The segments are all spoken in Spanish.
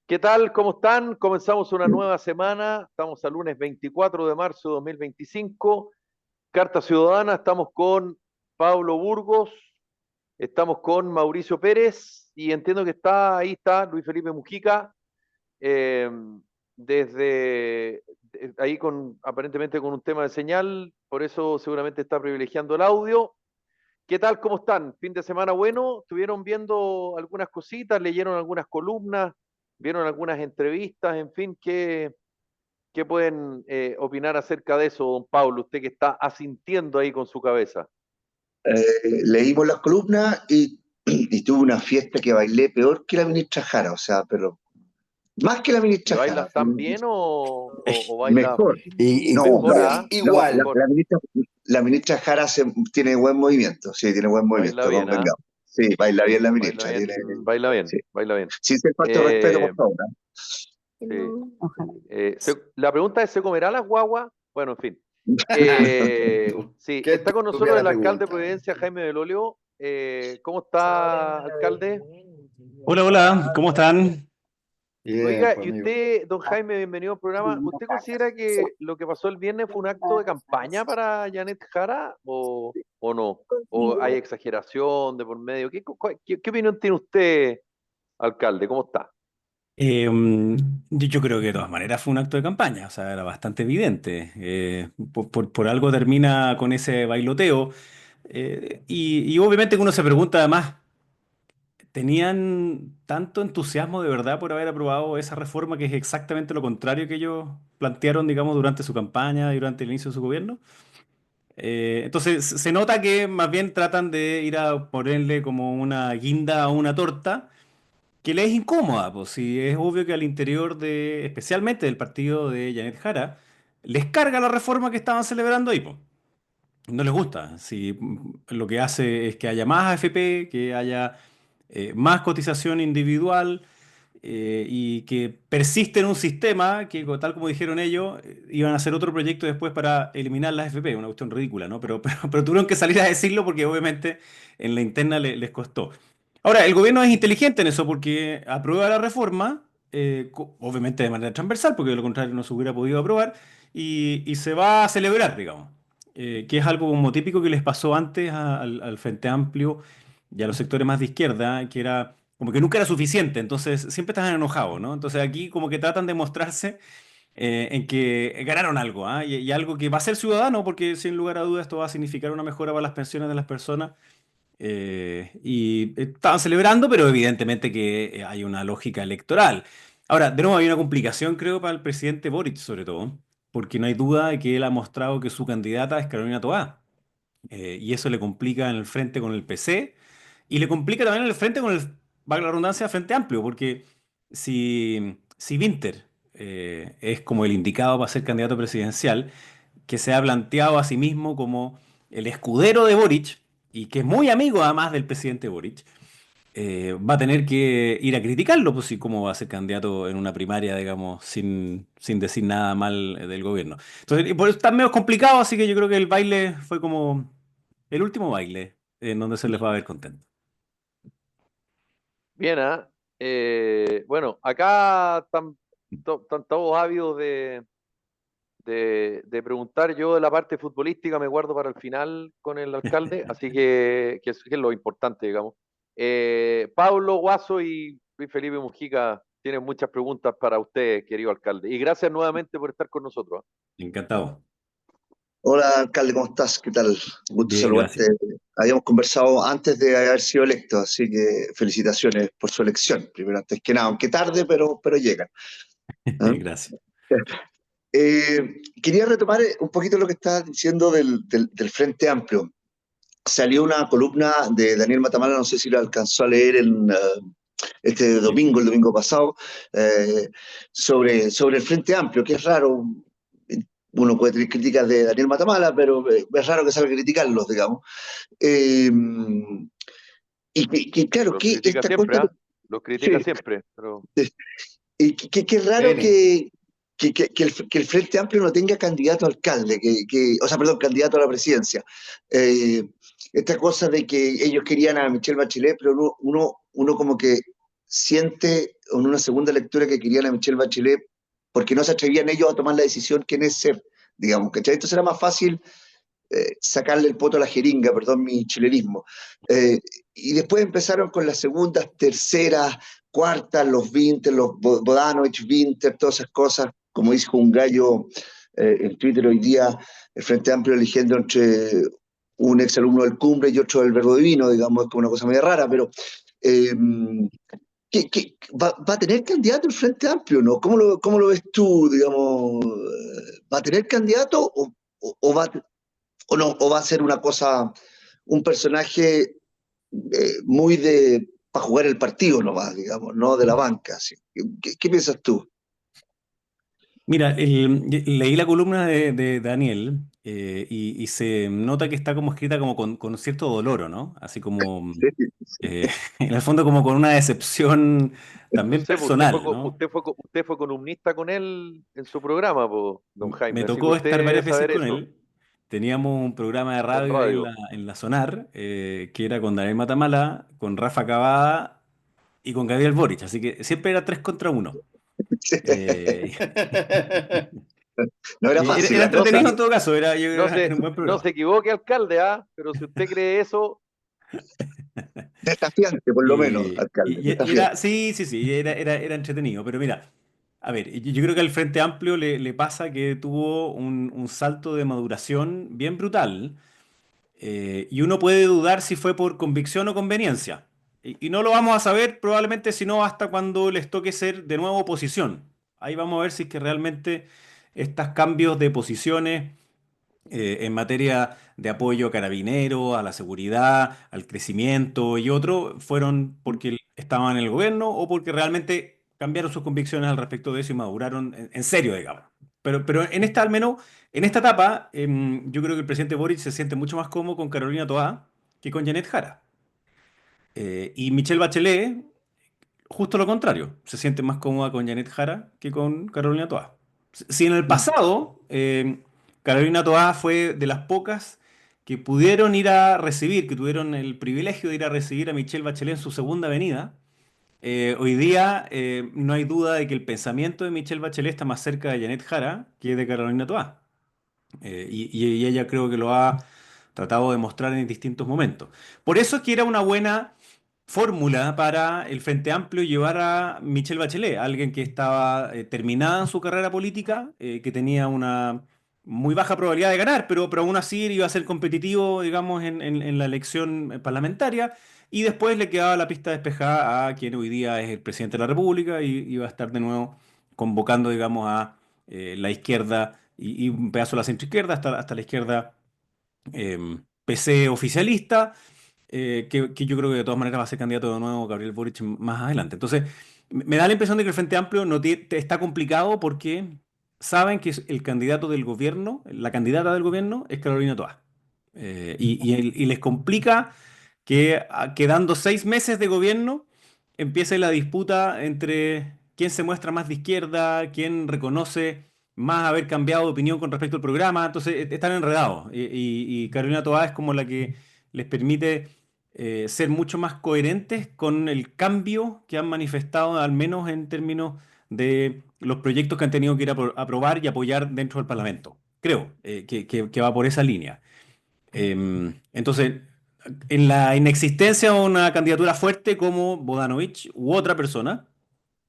¿Qué tal? ¿Cómo están? Comenzamos una nueva semana. Estamos al lunes 24 de marzo de 2025. Carta Ciudadana. Estamos con Pablo Burgos, estamos con Mauricio Pérez y entiendo que está Luis Felipe Mujica, eh, desde ahí aparentemente con un tema de señal, por eso seguramente está privilegiando el audio. ¿Qué tal? ¿Cómo están? ¿Fin de semana bueno? ¿Estuvieron viendo algunas cositas? ¿Leyeron algunas columnas? ¿Vieron algunas entrevistas? En fin, ¿qué pueden opinar acerca de eso, don Pablo? Usted que está asintiendo ahí con su cabeza. Leímos las columnas y tuve una fiesta que bailé peor que la ministra Jara, o sea, pero más que la ¿Y ministra Jara, bailas tan bien o bailas mejor. No, mejor, ah? no, Mejor. la ministra Jara tiene buen movimiento, sí, tiene buen Baila movimiento, bien, ¿ah? convengamos. Sí, baila bien la Baila ministra, bien, tiene, baila bien, sí. baila bien. Sin ser falta de respeto, por Eh, favor. ¿Eh? sí. La pregunta es, ¿se comerá las guaguas? Bueno, en fin. Sí, Qué está con estúpida nosotros la el alcalde de pregunta. Providencia, Jaime Belolio. ¿Cómo está, alcalde? Hola, hola, ¿cómo están? Bien, Oiga, pues y amigo. usted, don Jaime, bienvenido al programa. ¿Usted considera que lo que pasó el viernes fue un acto de campaña para Janet Jara o no? ¿O hay exageración de por medio? ¿Qué opinión tiene usted, alcalde? ¿Cómo está? Yo creo que de todas maneras fue un acto de campaña, o sea, era bastante evidente. Por algo termina con ese bailoteo. Y obviamente que uno se pregunta además, ¿tenían tanto entusiasmo de verdad por haber aprobado esa reforma que es exactamente lo contrario que ellos plantearon, digamos, durante su campaña y durante el inicio de su gobierno? Entonces se nota que más bien tratan de ir a ponerle como una guinda a una torta que le es incómoda, pues sí, es obvio que al interior de, especialmente del partido de Janet Jara, les carga la reforma que estaban celebrando ahí, pues. No les gusta. Si lo que hace es que haya más AFP, que haya más cotización individual y que persiste en un sistema que, tal como dijeron ellos, iban a hacer otro proyecto después para eliminar las AFP, una cuestión ridícula, ¿no? Pero tuvieron que salir a decirlo porque obviamente en la interna les costó. Ahora, el gobierno es inteligente en eso porque aprueba la reforma, obviamente de manera transversal, porque de lo contrario no se hubiera podido aprobar, y se va a celebrar, digamos. Que es algo como típico que les pasó antes al Frente Amplio y a los sectores más de izquierda, que era como que nunca era suficiente, entonces siempre estaban enojados, ¿no? Entonces aquí como que tratan de mostrarse en que ganaron algo, ¿ah? Y algo que va a ser ciudadano, porque sin lugar a dudas esto va a significar una mejora para las pensiones de las personas. Y estaban celebrando, pero evidentemente que hay una lógica electoral. Ahora, de nuevo, hay una complicación, creo, para el presidente Boric, sobre todo, porque no hay duda de que él ha mostrado que su candidata es Carolina Toá. Y eso le complica en el frente con el PC y le complica también en el frente con el, valga la redundancia, Frente Amplio, porque si Winter es como el indicado para ser candidato presidencial, que se ha planteado a sí mismo como el escudero de Boric y que es muy amigo además del presidente Boric, va a tener que ir a criticarlo, pues sí, cómo va a ser candidato en una primaria, digamos, sin decir nada mal del gobierno. Entonces, y por eso está medio complicado, así que yo creo que el baile fue como el último baile en donde se les va a ver contento. Bien, ¿ah? Bueno, acá están todos ávidos de preguntar. Yo de la parte futbolística me guardo para el final con el alcalde, así que es lo importante, digamos. Pablo Guaso y Luis Felipe Mujica tienen muchas preguntas para usted, querido alcalde. Y gracias nuevamente por estar con nosotros. Encantado. Hola, alcalde, ¿cómo estás? ¿Qué tal? Gusto Bien, saludarte. gracias. Habíamos conversado antes de haber sido electo, así que felicitaciones por su elección, primero antes que nada, aunque tarde, pero llegan. ¿Ah? Gracias. Quería retomar un poquito lo que estás diciendo del Frente Amplio. Salió una columna de Daniel Matamala, no sé si lo alcanzó a leer este Sí. domingo, el domingo pasado, sobre el Frente Amplio, que es raro. Uno puede tener críticas de Daniel Matamala, pero es raro que salga a criticarlos, digamos. Eh, claro, Los que critica esta siempre, cosa. ¿ah? Los critica Sí, siempre, pero y que es raro Pene. que el Frente Amplio no tenga candidato a alcalde, o sea, perdón, candidato a la presidencia. Esta cosa de que ellos querían a Michelle Bachelet, pero uno como que siente en una segunda lectura que querían a Michelle Bachelet porque no se atrevían ellos a tomar la decisión quién es ser, digamos, ¿cachai? Entonces era más fácil sacarle el poto a la jeringa, perdón mi chilenismo. Eh, y después empezaron con las segundas, terceras, cuartas, los Vinter, los Bodanovich, Vinter, todas esas cosas, como dijo un gallo en Twitter hoy día, el Frente Amplio eligiendo entre un exalumno del Cumbre y otro del Verbo Divino, digamos, es como una cosa medio rara, pero eh, va a tener candidato el Frente Amplio, ¿no? Cómo lo ves tú, digamos? ¿Va a tener candidato o va, o no, o va a ser una cosa, un personaje muy de para jugar el partido nomás, digamos, no de la banca? ¿Sí? ¿Qué piensas tú? Mira, leí la columna de Daniel y se nota que está como escrita como con cierto dolor, ¿o ¿no? Así como, en el fondo como con una decepción No también sé, pues usted personal, ¿no? usted fue columnista con él en su programa, pues, don Me Jaime, así que tocó usted estar debe varias veces saber con eso, él. Teníamos un programa de en radio ahí radio. en la Sonar, que era con Daniel Matamala, con Rafa Cavada y con Gabriel Boric, así que siempre era 3 contra 1. Eh, No era fácil, era ¿eh? No se, entretenido en todo caso, no se, era un buen no programa. se equivoque, alcalde, ¿ah? Pero si usted cree eso, Desafiante, por lo menos, alcalde, Y desafiante. era, sí, sí, sí, era entretenido, pero mira, a ver, yo creo que al Frente Amplio le pasa que tuvo un salto de maduración bien brutal, y uno puede dudar si fue por convicción o conveniencia. Y no lo vamos a saber probablemente sino hasta cuando les toque ser de nuevo oposición. Ahí vamos a ver si es que realmente estos cambios de posiciones en materia de apoyo a carabineros, a la seguridad, al crecimiento y otro, fueron porque estaban en el gobierno o porque realmente cambiaron sus convicciones al respecto de eso y maduraron en serio, digamos. Pero en esta, al menos, en esta etapa, yo creo que el presidente Boric se siente mucho más cómodo con Carolina Toá que con Janet Jara. Y Michelle Bachelet, justo lo contrario, se siente más cómoda con Janet Jara que con Carolina Toá. Si en el pasado Carolina Toá fue de las pocas que pudieron ir a recibir, que tuvieron el privilegio de ir a recibir a Michelle Bachelet en su segunda venida, hoy día no hay duda de que el pensamiento de Michelle Bachelet está más cerca de Janet Jara que de Carolina Toá. Y ella creo que lo ha tratado de mostrar en distintos momentos. Por eso es que era una buena fórmula para el Frente Amplio llevar a Michelle Bachelet, alguien que estaba terminada en su carrera política, que tenía una muy baja probabilidad de ganar, pero aún así iba a ser competitivo, digamos, en la elección parlamentaria, y después le quedaba la pista despejada a quien hoy día es el presidente de la República y iba a estar de nuevo convocando, digamos, a la izquierda y un pedazo de la centroizquierda hasta la izquierda PC oficialista, que yo creo que de todas maneras va a ser candidato de nuevo Gabriel Boric más adelante. Entonces, me da la impresión de que el Frente Amplio no está complicado porque saben que el candidato del gobierno, la candidata del gobierno es Carolina Toá. Y les complica que quedando 6 meses de gobierno empiece la disputa entre quién se muestra más de izquierda, quién reconoce más haber cambiado de opinión con respecto al programa. Entonces, están enredados. Y Carolina Toá es como la que les permite ser mucho más coherentes con el cambio que han manifestado, al menos en términos de los proyectos que han tenido que ir a aprobar y apoyar dentro del Parlamento. Creo que va por esa línea. Entonces, en la inexistencia de una candidatura fuerte como Bodanovich u otra persona,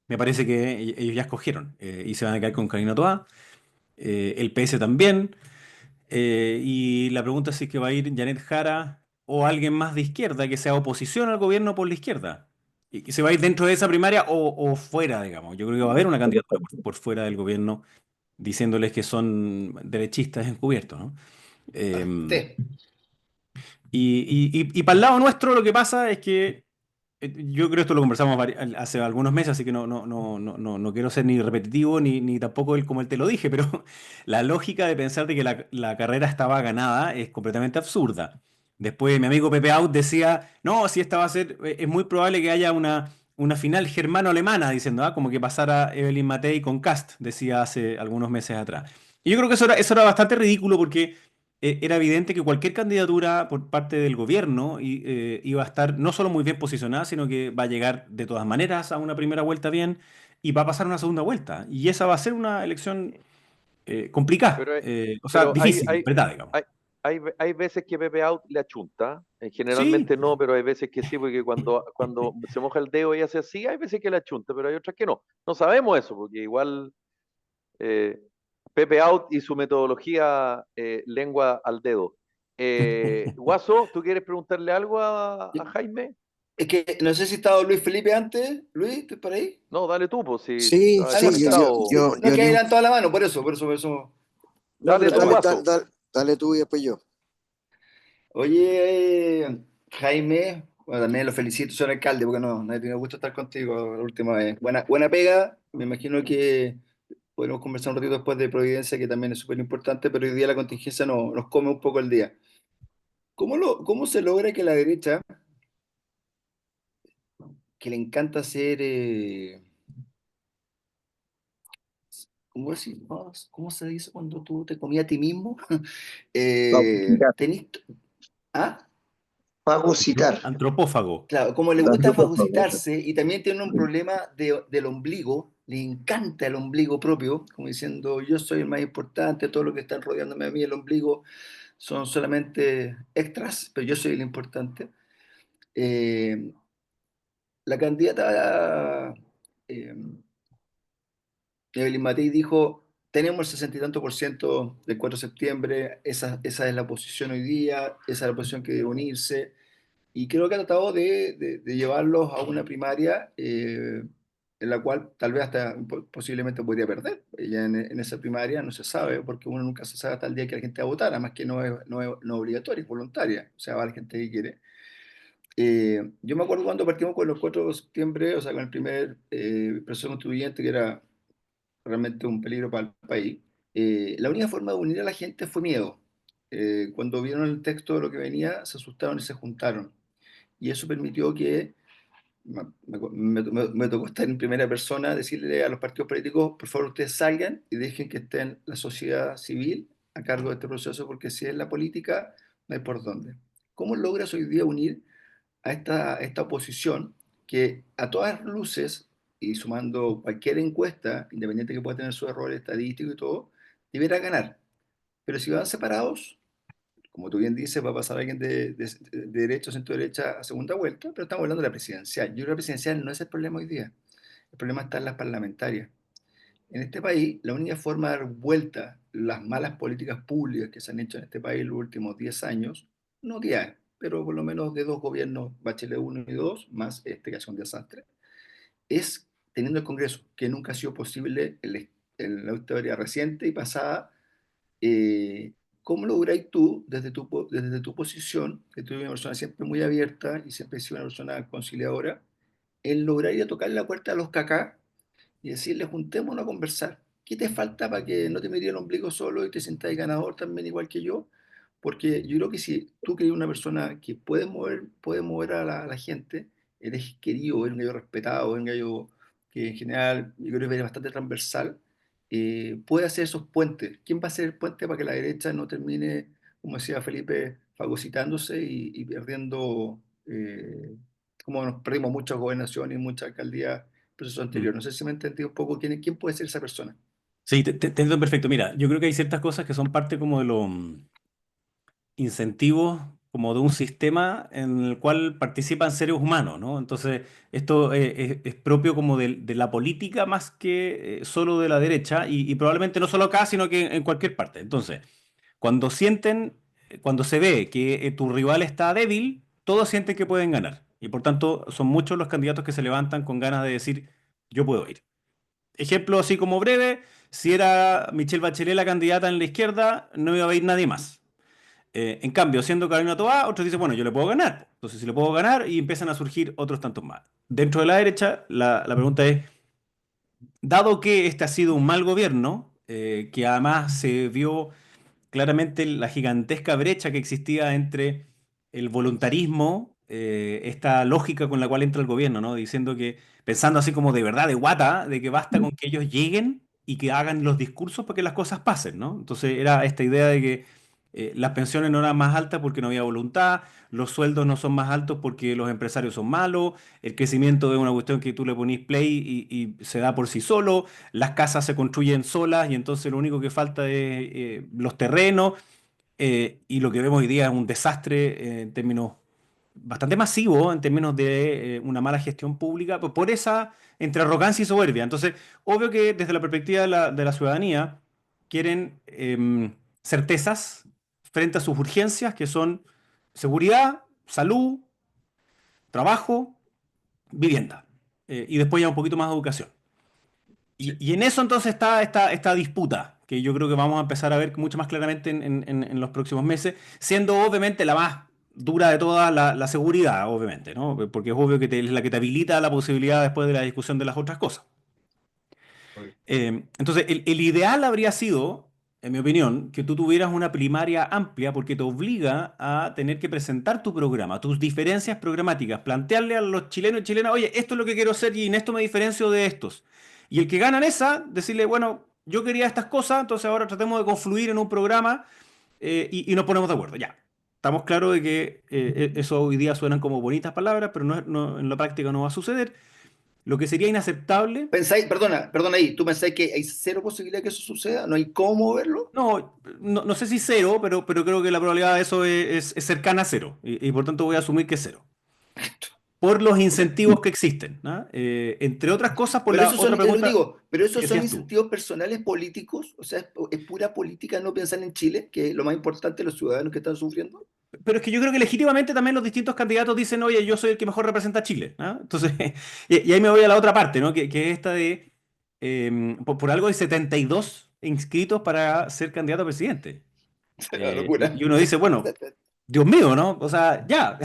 me parece que ellos ya escogieron y se van a quedar con Karina Toá, el PS también. Y la pregunta es si es que va a ir Janet Jara o alguien más de izquierda que sea oposición al gobierno por la izquierda. Y se va a ir dentro de esa primaria o fuera, digamos. Yo creo que va a haber una candidatura por fuera del gobierno diciéndoles que son derechistas encubiertos, ¿no? Eh, Sí. y para el lado nuestro lo que pasa es que yo creo que esto lo conversamos hace algunos meses, así que no quiero ser ni repetitivo ni tampoco como él te lo dije, pero la lógica de pensar de que la carrera estaba ganada es completamente absurda. Después mi amigo Pepe Out decía, no, si esta va a ser, es muy probable que haya una final germano-alemana, diciendo, como que pasara Evelyn Matei con Kast, decía hace algunos meses atrás. Y yo creo que eso era bastante ridículo porque era evidente que cualquier candidatura por parte del gobierno iba a estar no solo muy bien posicionada, sino que va a llegar de todas maneras a una primera vuelta bien y va a pasar a una segunda vuelta. Y esa va a ser una elección complicada, Pero, o sea, pero difícil, ¿verdad? Digamos. hay, hay veces que Pepe Out le achunta, Sí, generalmente no, pero hay veces que sí, porque cuando se moja el dedo y hace así, hay veces que le achunta, pero hay otras que no. No sabemos eso, porque igual eh, Pepe Out y su metodología lengua al dedo. Guaso, ¿tú quieres preguntarle algo a Jaime? Es que no sé si estaba Luis Felipe antes. Luis, ¿estás por ahí? No, dale tú, pues si Sí, estás Ah, no, sí, conectado. no es que haya levantado la mano, por eso. no, Dale pero tú, dale, Guaso. dale tú y después yo. Oye, Jaime, bueno, también lo felicito, señor alcalde, porque no he tenido gusto estar contigo la última vez. Buena pega, me imagino que podemos conversar un ratito después de Providencia, que también es súper importante, pero hoy día la contingencia nos come un poco el día. ¿Cómo se logra que la derecha, que le encanta hacer, ¿cómo se dice cuando tú te comías a ti mismo? Fagocitar. Tenés, ¿ah? Fagocitar. Antropófago. Claro, como le gusta Antropófago. fagocitarse y también tiene un problema del ombligo, le encanta el ombligo propio, como diciendo yo soy el más importante, todo lo que están rodeándome a mí, el ombligo, son solamente extras, pero yo soy el importante. Eh, la candidata eh, Evelyn Matei dijo, tenemos el 60 y tanto por ciento del 4 de septiembre, esa es la posición hoy día, esa es la posición que debe unirse. Y creo que ha tratado de llevarlos a una primaria en la cual tal vez hasta posiblemente podría perder. Ella en esa primaria no se sabe, porque uno nunca se sabe hasta el día que la gente va a votar, además que no es obligatoria, es voluntaria, o sea, va la gente que quiere. Yo me acuerdo cuando partimos con los 4 de septiembre, o sea, con el primer proceso constituyente, que era realmente un peligro para el país, la única forma de unir a la gente fue miedo. Cuando vieron el texto de lo que venía, se asustaron y se juntaron y eso permitió que me tocó estar en primera persona, decirle a los partidos políticos, por favor ustedes salgan y dejen que estén la sociedad civil a cargo de este proceso, porque si es la política, no hay por dónde. ¿Cómo logras hoy día unir a esta oposición que a todas luces, y sumando cualquier encuesta, independiente que pueda tener su error estadístico y todo, debiera ganar? Pero si van separados, como tú bien dices, va a pasar alguien de derecha o centro derecha a segunda vuelta, pero estamos hablando de la presidencial. Yo creo que la presidencial no es el problema hoy día. El problema está en las parlamentarias. En este país, la única forma de dar vuelta las malas políticas públicas que se han hecho en este país en los últimos 10 años, no 10, pero por lo menos de dos gobiernos, Bachelet uno y 2 más este que es un desastre, es teniendo el Congreso, que nunca ha sido posible en la historia reciente y pasada. ¿Cómo lográis tú, desde tu posición, que tú eres una persona siempre muy abierta y siempre has sido una persona conciliadora, el lograr ir a tocarle la puerta a los cacá y decirle, juntémonos a conversar? ¿Qué te falta para que no te mires el ombligo solo y te sientas ganador también igual que yo? Porque yo creo que si tú que eres una persona que puede mover a la gente, eres querido, eres un gallo respetado, eres un gallo que en general yo creo que eres bastante transversal, puede hacer esos puentes. ¿Quién va a ser el puente para que la derecha no termine, como decía Felipe, fagocitándose y perdiendo, como nos perdimos muchas gobernaciones y muchas alcaldías en el proceso Mm. anterior? No sé si me entendí un poco quién puede ser esa persona. Sí, te entiendo perfecto. Mira, yo creo que hay ciertas cosas que son parte como de los incentivos, como de un sistema en el cual participan seres humanos, ¿no? Entonces, esto es propio como de la política más que solo de la derecha y probablemente no solo acá, sino que en cualquier parte. Entonces, cuando se ve que tu rival está débil, todos sienten que pueden ganar. Y por tanto, son muchos los candidatos que se levantan con ganas de decir, yo puedo ir. Ejemplo así como breve, si era Michelle Bachelet la candidata en la izquierda, no iba a ir nadie más. En cambio, siendo Carolina Toá, otros dicen, bueno, yo le puedo ganar. Entonces, si le puedo ganar, y empiezan a surgir otros tantos más. Dentro de la derecha, la pregunta es, dado que este ha sido un mal gobierno, que además se vio claramente la gigantesca brecha que existía entre el voluntarismo, esta lógica con la cual entra el gobierno, ¿no? Diciendo que, pensando así como de verdad, de guata, de que basta con que ellos lleguen y que hagan los discursos para que las cosas pasen, ¿no? Entonces era esta idea de que las pensiones no eran más altas porque no había voluntad, los sueldos no son más altos porque los empresarios son malos, el crecimiento es una cuestión que tú le ponís play y se da por sí solo, las casas se construyen solas y entonces lo único que falta es los terrenos, y lo que vemos hoy día es un desastre en términos bastante masivo, en términos de una mala gestión pública, por esa entre arrogancia y soberbia. Entonces, obvio que desde la perspectiva de la ciudadanía quieren certezas frente a sus urgencias, que son seguridad, salud, trabajo, vivienda. Y después ya un poquito más de educación. Y en eso entonces está esta disputa, que yo creo que vamos a empezar a ver mucho más claramente en los próximos meses, siendo obviamente la más dura de todas la seguridad, obviamente, ¿no? Porque es obvio que es la que te habilita la posibilidad después de la discusión de las otras cosas. Entonces, el ideal habría sido, en mi opinión, que tú tuvieras una primaria amplia porque te obliga a tener que presentar tu programa, tus diferencias programáticas, plantearle a los chilenos y chilenas, oye, esto es lo que quiero hacer y en esto me diferencio de estos. Y el que gana en esa, decirle, bueno, yo quería estas cosas, entonces ahora tratemos de confluir en un programa y nos ponemos de acuerdo. Ya. Estamos claros de que eso hoy día suenan como bonitas palabras, pero en la práctica no va a suceder. Lo que sería inaceptable. ¿Pensáis, perdona ahí, tú pensáis que hay cero posibilidad que eso suceda? ¿No hay cómo verlo? No sé si cero, pero creo que la probabilidad de eso es cercana a cero. Y por tanto voy a asumir que es cero. Por los incentivos que existen, ¿no? Entre otras cosas, por Pero la esos otra son, pregunta digo, pero esos que son hacías tú. incentivos personales políticos, o sea, es pura política no pensar en Chile, que es lo más importante, los ciudadanos que están sufriendo. Pero es que yo creo que legítimamente también los distintos candidatos dicen, oye, yo soy el que mejor representa a Chile, ¿no? Entonces, y ahí me voy a la otra parte, ¿no? Que es esta de, por algo hay 72 inscritos para ser candidato a presidente. Una Y locura. uno dice, bueno, Dios mío, ¿no? O sea, ya.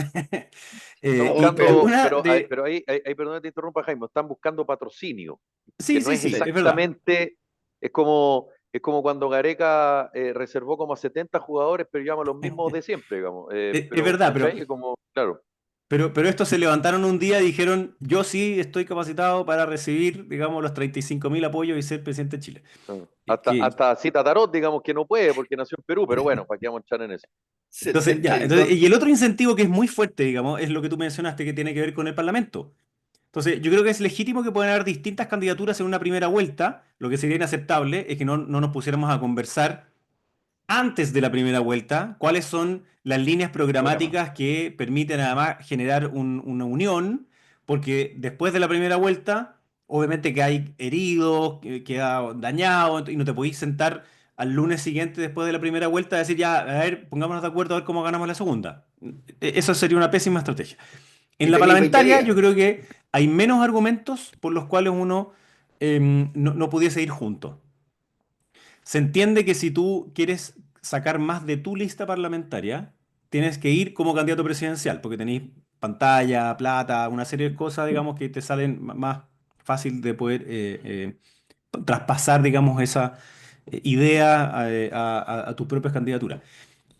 Están Y buscando, una de... pero ahí, perdón que te interrumpa, Jaime, están buscando patrocinio, que Sí, no sí, es sí, es verdad. exactamente, es como cuando Gareca reservó como a 70 jugadores, pero llama a los mismos de siempre, digamos. Es Pero, verdad, ¿cachai? Como, claro. pero estos se levantaron un día y dijeron, yo sí estoy capacitado para recibir, digamos, los 35.000 apoyos y ser presidente de Chile. Que, Hasta Cita Tarot, digamos que no puede porque nació en Perú, pero bueno, ¿para qué vamos a echar en eso? entonces, ya, 72. y el otro incentivo que es muy fuerte, digamos, es lo que tú mencionaste que tiene que ver con el Parlamento. Entonces, yo creo que es legítimo que puedan haber distintas candidaturas en una primera vuelta. Lo que sería inaceptable es que no nos pusiéramos a conversar antes de la primera vuelta cuáles son las líneas Programa. programáticas que permiten además generar una unión, porque después de la primera vuelta, obviamente que hay heridos, que queda dañado, y no te podéis sentar al lunes siguiente después de la primera vuelta a decir, ya, a ver, pongámonos de acuerdo a ver cómo ganamos la segunda. Eso sería una pésima estrategia. En Y la tenéis 20 parlamentaria días. yo creo que hay menos argumentos por los cuales uno no pudiese ir juntos. Se entiende que si tú quieres sacar más de tu lista parlamentaria, tienes que ir como candidato presidencial, porque tenéis pantalla, plata, una serie de cosas, digamos, que te salen más fácil de poder traspasar, digamos, esa idea a tus propias candidaturas.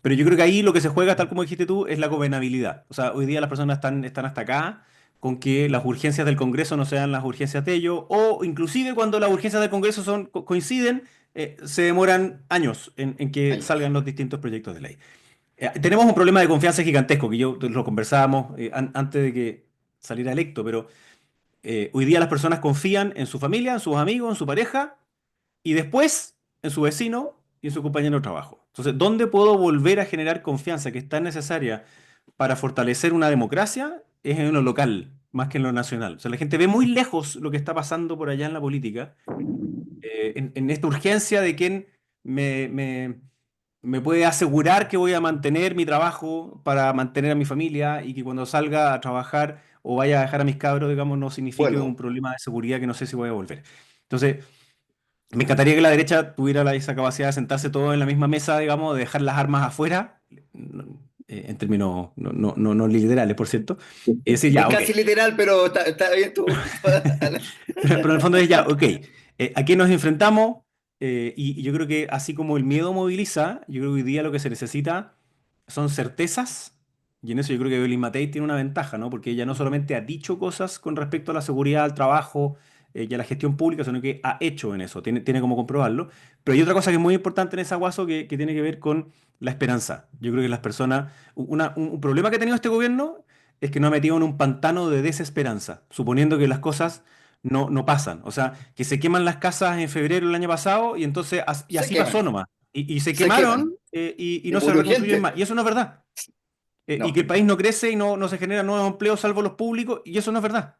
Pero yo creo que ahí lo que se juega, tal como dijiste tú, es la gobernabilidad. O sea, hoy día las personas están hasta acá con que las urgencias del Congreso no sean las urgencias de ellos, o inclusive cuando las urgencias del Congreso coinciden, se demoran años en que Años. salgan los distintos proyectos de ley. Tenemos un problema de confianza gigantesco, que yo lo conversábamos antes de que saliera electo, pero hoy día las personas confían en su familia, en sus amigos, en su pareja, y después en su vecino y en su compañero de trabajo. Entonces, ¿dónde puedo volver a generar confianza que es tan necesaria para fortalecer una democracia? Es en lo local, más que en lo nacional. O sea, la gente ve muy lejos lo que está pasando por allá en la política, en esta urgencia de quién me, me, me puede asegurar que voy a mantener mi trabajo para mantener a mi familia y que cuando salga a trabajar o vaya a dejar a mis cabros, digamos, no signifique un Vuelvo. problema de seguridad que no sé si voy a volver. Entonces, me encantaría que la derecha tuviera esa capacidad de sentarse todos en la misma mesa, digamos, de dejar las armas afuera, en términos no literales, por cierto, y decir, Es ya, ok. casi literal, pero está bien tú. Pero en el fondo es ya, ok, ¿a qué nos enfrentamos? Y yo creo que así como el miedo moviliza, yo creo que hoy día lo que se necesita son certezas, y en eso yo creo que Evelyn Matei tiene una ventaja, ¿no? Porque ella no solamente ha dicho cosas con respecto a la seguridad, al trabajo, y a la gestión pública, sino que ha hecho en eso, tiene como comprobarlo. Pero hay otra cosa que es muy importante en esa Guaso que tiene que ver con la esperanza. Yo creo que las personas, un problema que ha tenido este gobierno es que nos ha metido en un pantano de desesperanza, suponiendo que las cosas no pasan. O sea, que se queman las casas en febrero del año pasado y entonces y Se así pasó queman, nomás. Y se se queman. quemaron y Y no se murió reconstruyen gente. más. Y eso no es verdad. Y que No. el país no crece y no se generan nuevos empleos salvo los públicos, y eso no es verdad.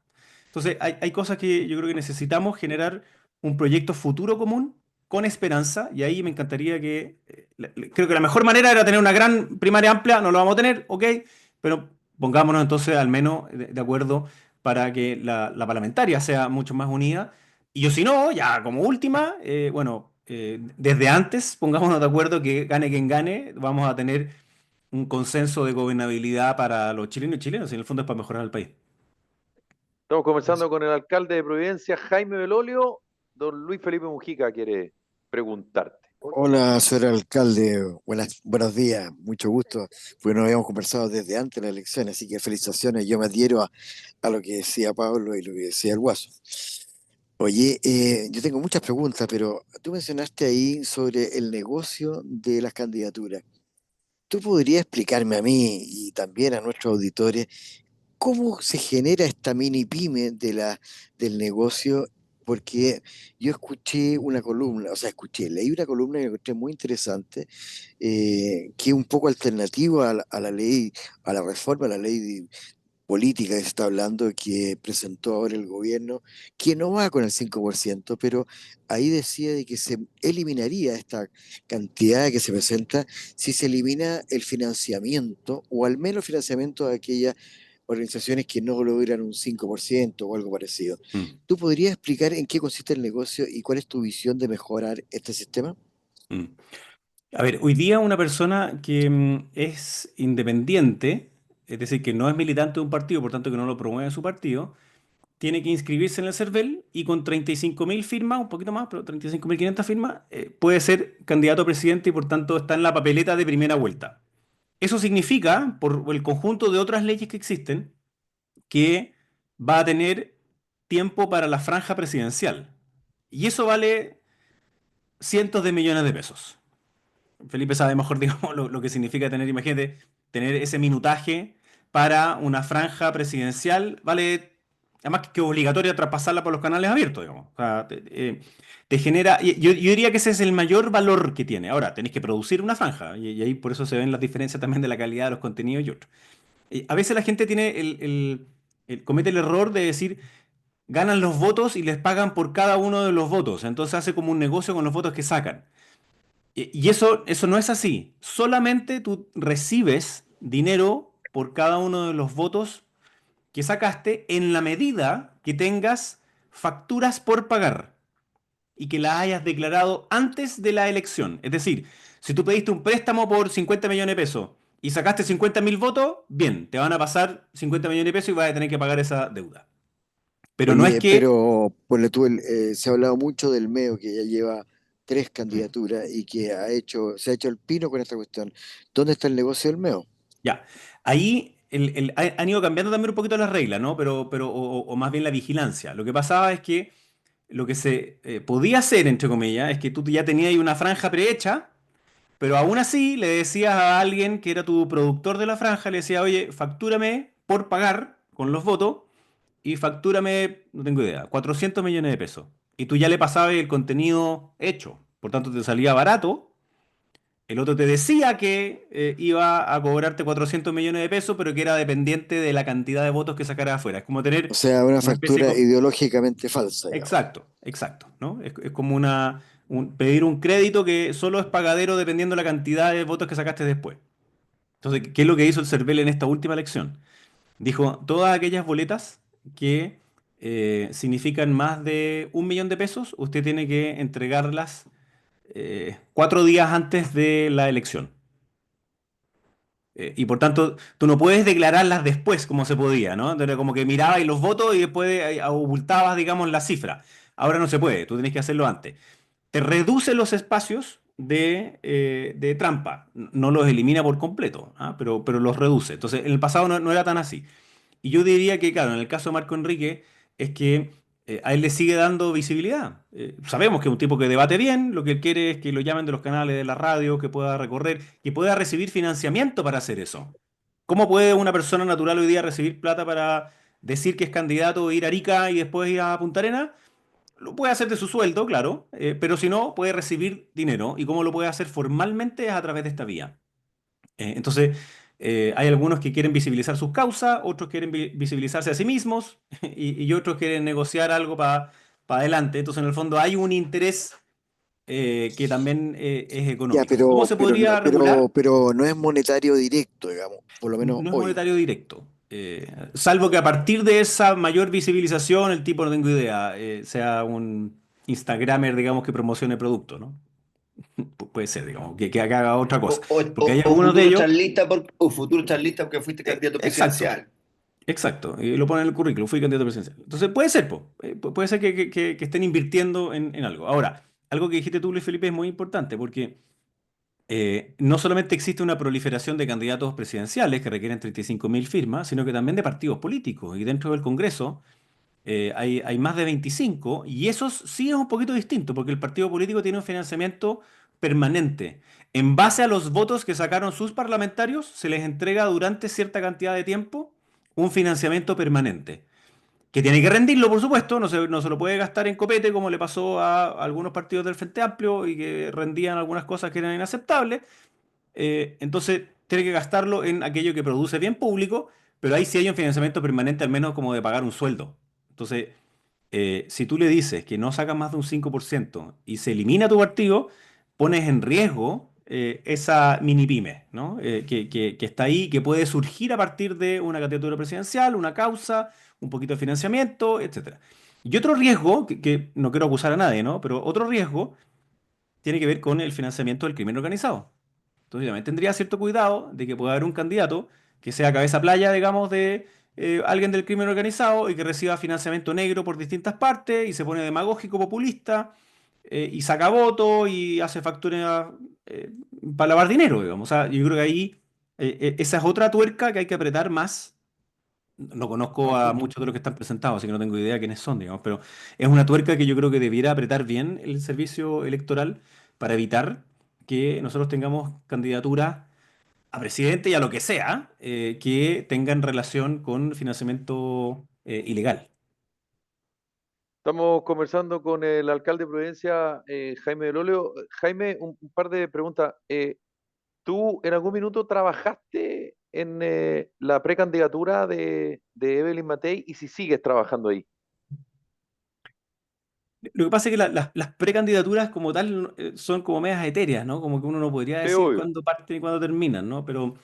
Entonces, hay cosas que yo creo que necesitamos generar un proyecto futuro común con esperanza, y ahí me encantaría que, creo que la mejor manera era tener una gran primaria amplia, no lo vamos a tener, ok, pero pongámonos entonces al menos de acuerdo para que la parlamentaria sea mucho más unida, y yo si no, ya como última, bueno, desde antes pongámonos de acuerdo que gane quien gane, vamos a tener un consenso de gobernabilidad para los chilenos y chilenos, y en el fondo es para mejorar el país. Estamos conversando con el alcalde de Providencia, Jaime Belolio. Don Luis Felipe Mujica quiere preguntarte. Hola, señor alcalde. Buenos días, mucho gusto. Porque nos habíamos conversado desde antes de la elección, así que felicitaciones. Yo me adhiero a lo que decía Pablo y lo que decía el Guaso. Oye, yo tengo muchas preguntas, pero tú mencionaste ahí sobre el negocio de las candidaturas. ¿Tú podrías explicarme a mí y también a nuestros auditores cómo se genera esta mini pyme del negocio? Porque yo escuché una columna, o sea, leí una columna que encontré muy interesante, que es un poco alternativo a la ley, a la reforma, a la ley política que se está hablando, que presentó ahora el gobierno, que no va con el 5%, pero ahí decía de que se eliminaría esta cantidad que se presenta si se elimina el financiamiento, o al menos financiamiento de aquellas organizaciones que no logran un 5% o algo parecido. Mm, ¿Tú podrías explicar en qué consiste el negocio y cuál es tu visión de mejorar este sistema? mm. A ver, hoy día una persona que es independiente, es decir, que no es militante de un partido, por tanto que no lo promueve su partido, tiene que inscribirse en el CERVEL y con 35.000 firmas, un poquito más, pero 35.500 firmas, puede ser candidato a presidente y por tanto está en la papeleta de primera vuelta. Eso significa, por el conjunto de otras leyes que existen, que va a tener tiempo para la franja presidencial. Y eso vale cientos de millones de pesos. Felipe sabe mejor, digamos, lo que significa tener, imagínate, tener ese minutaje para una franja presidencial, vale, además que es obligatoria traspasarla por los canales abiertos, digamos. O sea, te genera, yo diría que ese es el mayor valor que tiene. Ahora, tenéis que producir una franja, y ahí por eso se ven las diferencias también de la calidad de los contenidos y otros. A veces la gente tiene comete el error de decir, ganan los votos y les pagan por cada uno de los votos. Entonces hace como un negocio con los votos que sacan. Y eso no es así. Solamente tú recibes dinero por cada uno de los votos que sacaste en la medida que tengas facturas por pagar y que las hayas declarado antes de la elección. Es decir, si tú pediste un préstamo por 50 millones de pesos y sacaste 50.000 votos, bien, te van a pasar 50 millones de pesos y vas a tener que pagar esa deuda. Pero no es Oye, que, pero ponle tú, se ha hablado mucho del MEO, que ya lleva tres candidaturas y que se ha hecho el pino con esta cuestión. ¿Dónde está el negocio del MEO? ya, ahí han ido cambiando también un poquito las reglas, ¿no? O más bien la vigilancia. Lo que pasaba es que lo que se podía hacer, entre comillas, es que tú ya tenías ahí una franja prehecha, pero aún así le decías a alguien que era tu productor de la franja, le decía, oye, factúrame por pagar con los votos y factúrame, no tengo idea, 400 millones de pesos. Y tú ya le pasabas el contenido hecho. Por tanto, te salía barato. El otro te decía que iba a cobrarte 400 millones de pesos, pero que era dependiente de la cantidad de votos que sacara afuera. Es como O tener sea, una una especie factura ideológicamente falsa, digamos. Exacto, exacto, ¿no? Es como pedir un crédito que solo es pagadero dependiendo de la cantidad de votos que sacaste después. Entonces, ¿qué es lo que hizo el CERVEL en esta última elección? Dijo, todas aquellas boletas que significan más de 1 millón de pesos, usted tiene que entregarlas 4 días antes de la elección. Y por tanto, tú no puedes declararlas después como se podía, ¿no? Entonces, como que mirabas y los votos y después ocultabas, digamos, la cifra. Ahora no se puede, tú tienes que hacerlo antes. Te reduce los espacios de trampa. No los elimina por completo, ¿ah? Pero los reduce. Entonces, en el pasado no era tan así. Y yo diría que, claro, en el caso de Marco Enrique, es que a él le sigue dando visibilidad. Sabemos que es un tipo que debate bien, lo que él quiere es que lo llamen de los canales de la radio, que pueda recorrer, que pueda recibir financiamiento para hacer eso. ¿Cómo puede una persona natural hoy día recibir plata para decir que es candidato, ir a Arica y después ir a Punta Arenas? Lo puede hacer de su sueldo, claro, pero si no, puede recibir dinero. ¿Y cómo lo puede hacer formalmente? Es a través de esta vía. Entonces, hay algunos que quieren visibilizar sus causas, otros quieren visibilizarse a sí mismos y otros quieren negociar algo para adelante. Entonces, en el fondo, hay un interés que también es Ya, económico. ¿Cómo se podría regular? pero no es monetario directo, digamos, por lo menos No es hoy. monetario directo. Salvo que a partir de esa mayor visibilización, el tipo, no tengo idea, sea un Instagramer, digamos, que promocione productos, ¿no? Puede ser, digamos, que haga otra cosa. Porque hay O algunos de futuro ellos, charlista, o futuro charlista porque fuiste candidato exacto, presidencial. exacto, y lo ponen en el currículum, fui candidato presidencial. Entonces puede ser, puede ser que estén invirtiendo en algo. Ahora, algo que dijiste tú, Luis Felipe, es muy importante porque no solamente existe una proliferación de candidatos presidenciales que requieren 35.000 firmas, sino que también de partidos políticos. Y dentro del Congreso hay más de 25, y eso sí es un poquito distinto, porque el partido político tiene un financiamiento permanente. En base a los votos que sacaron sus parlamentarios, se les entrega durante cierta cantidad de tiempo un financiamiento permanente. Que tiene que rendirlo, por supuesto, no se lo puede gastar en copete como le pasó a algunos partidos del Frente Amplio y que rendían algunas cosas que eran inaceptables. Entonces, tiene que gastarlo en aquello que produce bien público, pero ahí sí hay un financiamiento permanente, al menos como de pagar un sueldo. Entonces, si tú le dices que no sacas más de un 5% y se elimina tu partido, pones en riesgo esa mini pyme, ¿no? Que está ahí, que puede surgir a partir de una candidatura presidencial, una causa, un poquito de financiamiento, etcétera. Y otro riesgo, que no quiero acusar a nadie, ¿no? Pero otro riesgo tiene que ver con el financiamiento del crimen organizado. Entonces, también tendría cierto cuidado de que pueda haber un candidato que sea cabeza playa, digamos, de alguien del crimen organizado y que reciba financiamiento negro por distintas partes y se pone demagógico, populista y saca votos y hace facturas para lavar dinero, digamos. O sea, yo creo que ahí esa es otra tuerca que hay que apretar más. No conozco a muchos de los que están presentados, así que no tengo idea quiénes son, digamos, pero es una tuerca que yo creo que debiera apretar bien el servicio electoral para evitar que nosotros tengamos candidaturas a presidente y a lo que sea que tengan relación con financiamiento ilegal. Estamos conversando con el alcalde de Providencia, Jaime del Olio. Jaime, un par de preguntas. ¿Tú en algún minuto trabajaste en la precandidatura de Evelyn Matei y si sigues trabajando ahí? Lo que pasa es que las precandidaturas como tal son como medias etéreas, ¿no? Como que uno no podría Sí, decir obvio. cuándo parten y cuándo terminan, ¿no? Pero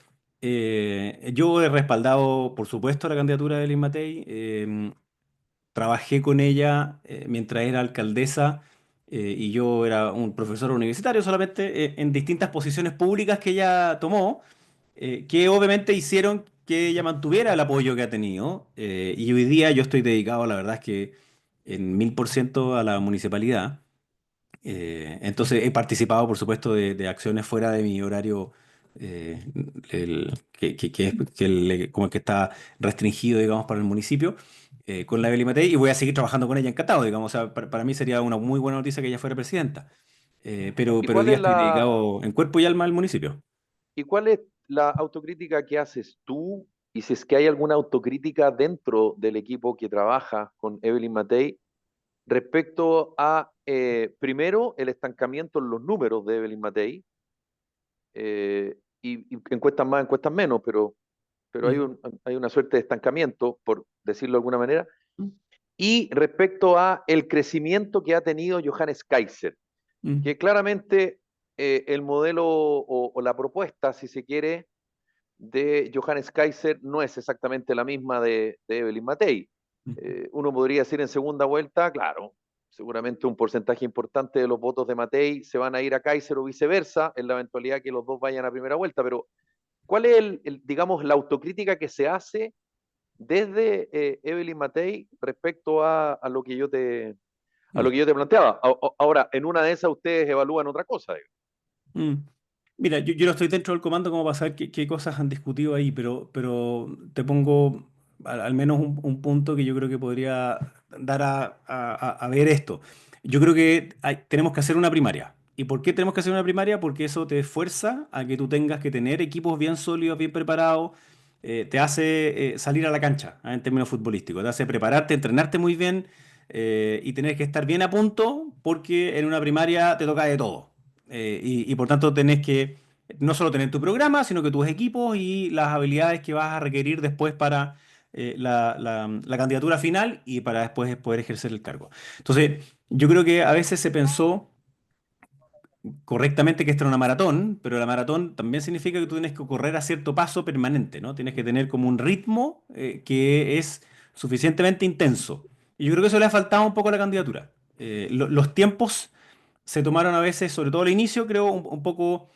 yo he respaldado, por supuesto, la candidatura de Evelyn Matei. Trabajé con ella mientras era alcaldesa y yo era un profesor universitario solamente en distintas posiciones públicas que ella tomó, que obviamente hicieron que ella mantuviera el apoyo que ha tenido. Y hoy día yo estoy dedicado, la verdad es que en 1000% a la municipalidad. Entonces he participado, por supuesto, de acciones fuera de mi horario, como el que está restringido, digamos, para el municipio, con la Beli Matei, y voy a seguir trabajando con ella encantado, digamos. O sea, para mí sería una muy buena noticia que ella fuera presidenta. ¿Y Pero hoy cuál día es estoy dedicado en cuerpo y alma al municipio. y cuál es la autocrítica que haces tú? Y si es que hay alguna autocrítica dentro del equipo que trabaja con Evelyn Matei respecto a, primero, el estancamiento en los números de Evelyn Matei, y encuestas más, encuestas menos, pero hay, Mm, hay una suerte de estancamiento, por decirlo de alguna manera, y respecto a el crecimiento que ha tenido Johannes Kaiser, mm, que claramente el modelo o la propuesta, si se quiere, de Johannes Kaiser no es exactamente la misma de Evelyn Matei. mm. Uno podría decir en segunda vuelta, claro, seguramente un porcentaje importante de los votos de Matei se van a ir a Kaiser o viceversa, en la eventualidad que los dos vayan a primera vuelta, pero ¿cuál es digamos, la autocrítica que se hace desde Evelyn Matei respecto a lo que a lo Ya. que yo te planteaba? Ahora, en una de esas ustedes evalúan otra cosa. Mm. Mira, yo no estoy dentro del comando como para saber qué cosas han discutido ahí, pero te pongo al menos un punto que yo creo que podría dar a ver esto. Yo creo que tenemos que hacer una primaria. ¿Y por qué tenemos que hacer una primaria? Porque eso te fuerza a que tú tengas que tener equipos bien sólidos, bien preparados, te hace salir a la cancha, en términos futbolísticos, te hace prepararte, entrenarte muy bien y tener que estar bien a punto porque en una primaria te toca de todo. Y por tanto tenés que no solo tener tu programa, sino que tus equipos y las habilidades que vas a requerir después para la candidatura final y para después poder ejercer el cargo. Entonces, yo creo que a veces se pensó correctamente que esta era una maratón, pero la maratón también significa que tú tienes que correr a cierto paso permanente, ¿no? Tienes que tener como un ritmo que es suficientemente intenso. Y yo creo que eso le ha faltado un poco a la candidatura. Los tiempos se tomaron a veces, sobre todo al inicio, creo, un poco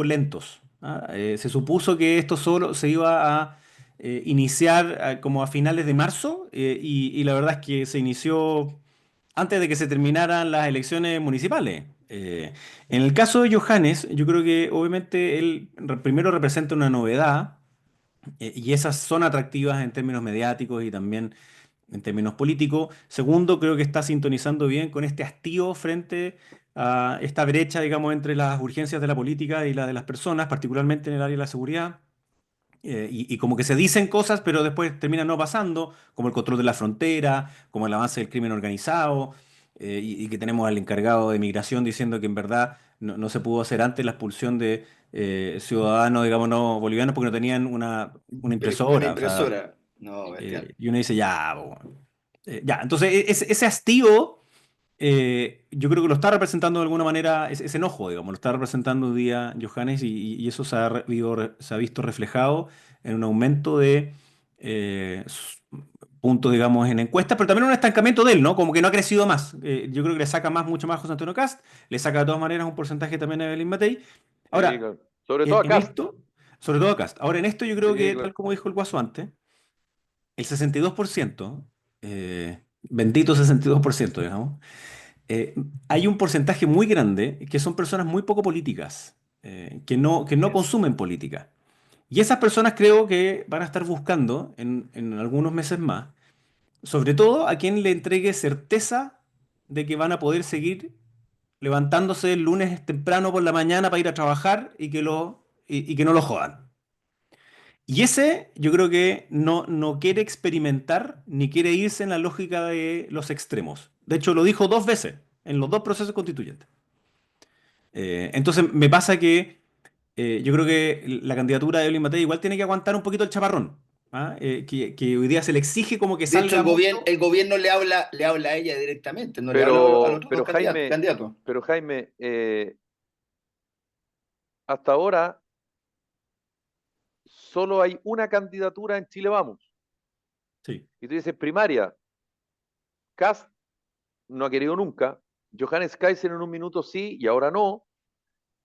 lentos. ¿Ah? Se supuso que esto solo se iba a iniciar como a finales de marzo y la verdad es que se inició antes de que se terminaran las elecciones municipales. En el caso de Johannes, yo creo que obviamente él primero representa una novedad y esas son atractivas en términos mediáticos y también en términos políticos. Segundo, creo que está sintonizando bien con este hastío frente a esta brecha, digamos, entre las urgencias de la política y la de las personas, particularmente en el área de la seguridad. Y como que se dicen cosas, pero después terminan no pasando, como el control de la frontera, como el avance del crimen organizado, y que tenemos al encargado de migración diciendo que en verdad no se pudo hacer antes la expulsión de ciudadanos, digamos, no bolivianos porque no tenían una Una impresora. O sea, impresora. No, bestial. y uno dice, ya, po, weón. Ya, entonces ese hastío yo creo que lo está representando de alguna manera, ese enojo, digamos, lo está representando hoy día Johannes y eso se ha visto reflejado en un aumento de puntos, digamos, en encuestas, pero también un estancamiento de él, ¿no? Como que no ha crecido más. Yo creo que le saca mucho más José Antonio Cast, le saca de todas maneras un porcentaje también a Evelyn Matei. Sí, Ahora, claro. Sobre todo en acá. esto, sobre todo Cast, ahora en esto yo creo Sí, que, claro. tal como dijo el Guaso antes, el 62%, bendito 62%, digamos, eh, hay un porcentaje muy grande que son personas muy poco políticas, que no consumen política. Y esas personas creo que van a estar buscando en algunos meses más, sobre todo a quien le entregue certeza de que van a poder seguir levantándose el lunes temprano por la mañana para ir a trabajar y que no lo jodan. Y ese yo creo que no quiere experimentar ni quiere irse en la lógica de los extremos. De hecho, lo dijo dos veces en los dos procesos constituyentes. Entonces, me pasa que yo creo que la candidatura de Evelyn Matei igual tiene que aguantar un poquito el chaparrón. ¿Ah? Que hoy día se le exige como que De hecho, salga mucho. el gobierno le habla a ella directamente, no le habla a los Pero, otros dos pero Jaime, candidatos. pero Jaime, hasta ahora solo hay una candidatura en Chile Vamos. Sí, Y tú dices primaria. Kast no ha querido nunca. Johannes Kaiser en un minuto sí y ahora no.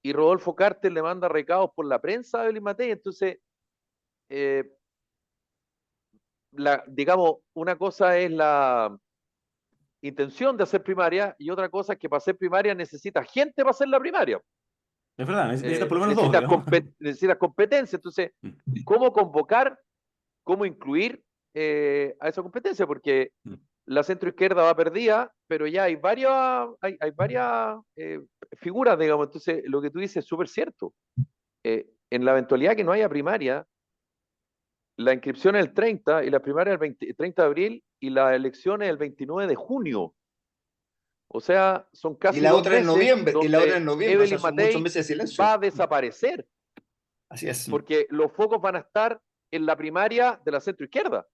Y Rodolfo Carter le manda recados por la prensa a Evelyn Matei. Entonces, eh, digamos, una cosa es la intención de hacer primaria y otra cosa es que para hacer primaria necesitas gente para hacer la primaria. es verdad, necesitas por lo menos dos, digamos. Necesitas competencia. Entonces, ¿cómo convocar, cómo incluir a esa competencia? Porque la centroizquierda va perdida, pero ya hay varias figuras, digamos. Entonces, lo que tú dices es súper cierto. En la eventualidad que no haya primaria, la inscripción es el 30 y la primaria el 30 de abril y la elección es el 29 de junio. O sea, son Y casi la dos otra en meses noviembre, donde o sea, Evelyn son muchos Matei meses de silencio. va a desaparecer, Así es. porque los focos van a estar en la primaria de la centroizquierda.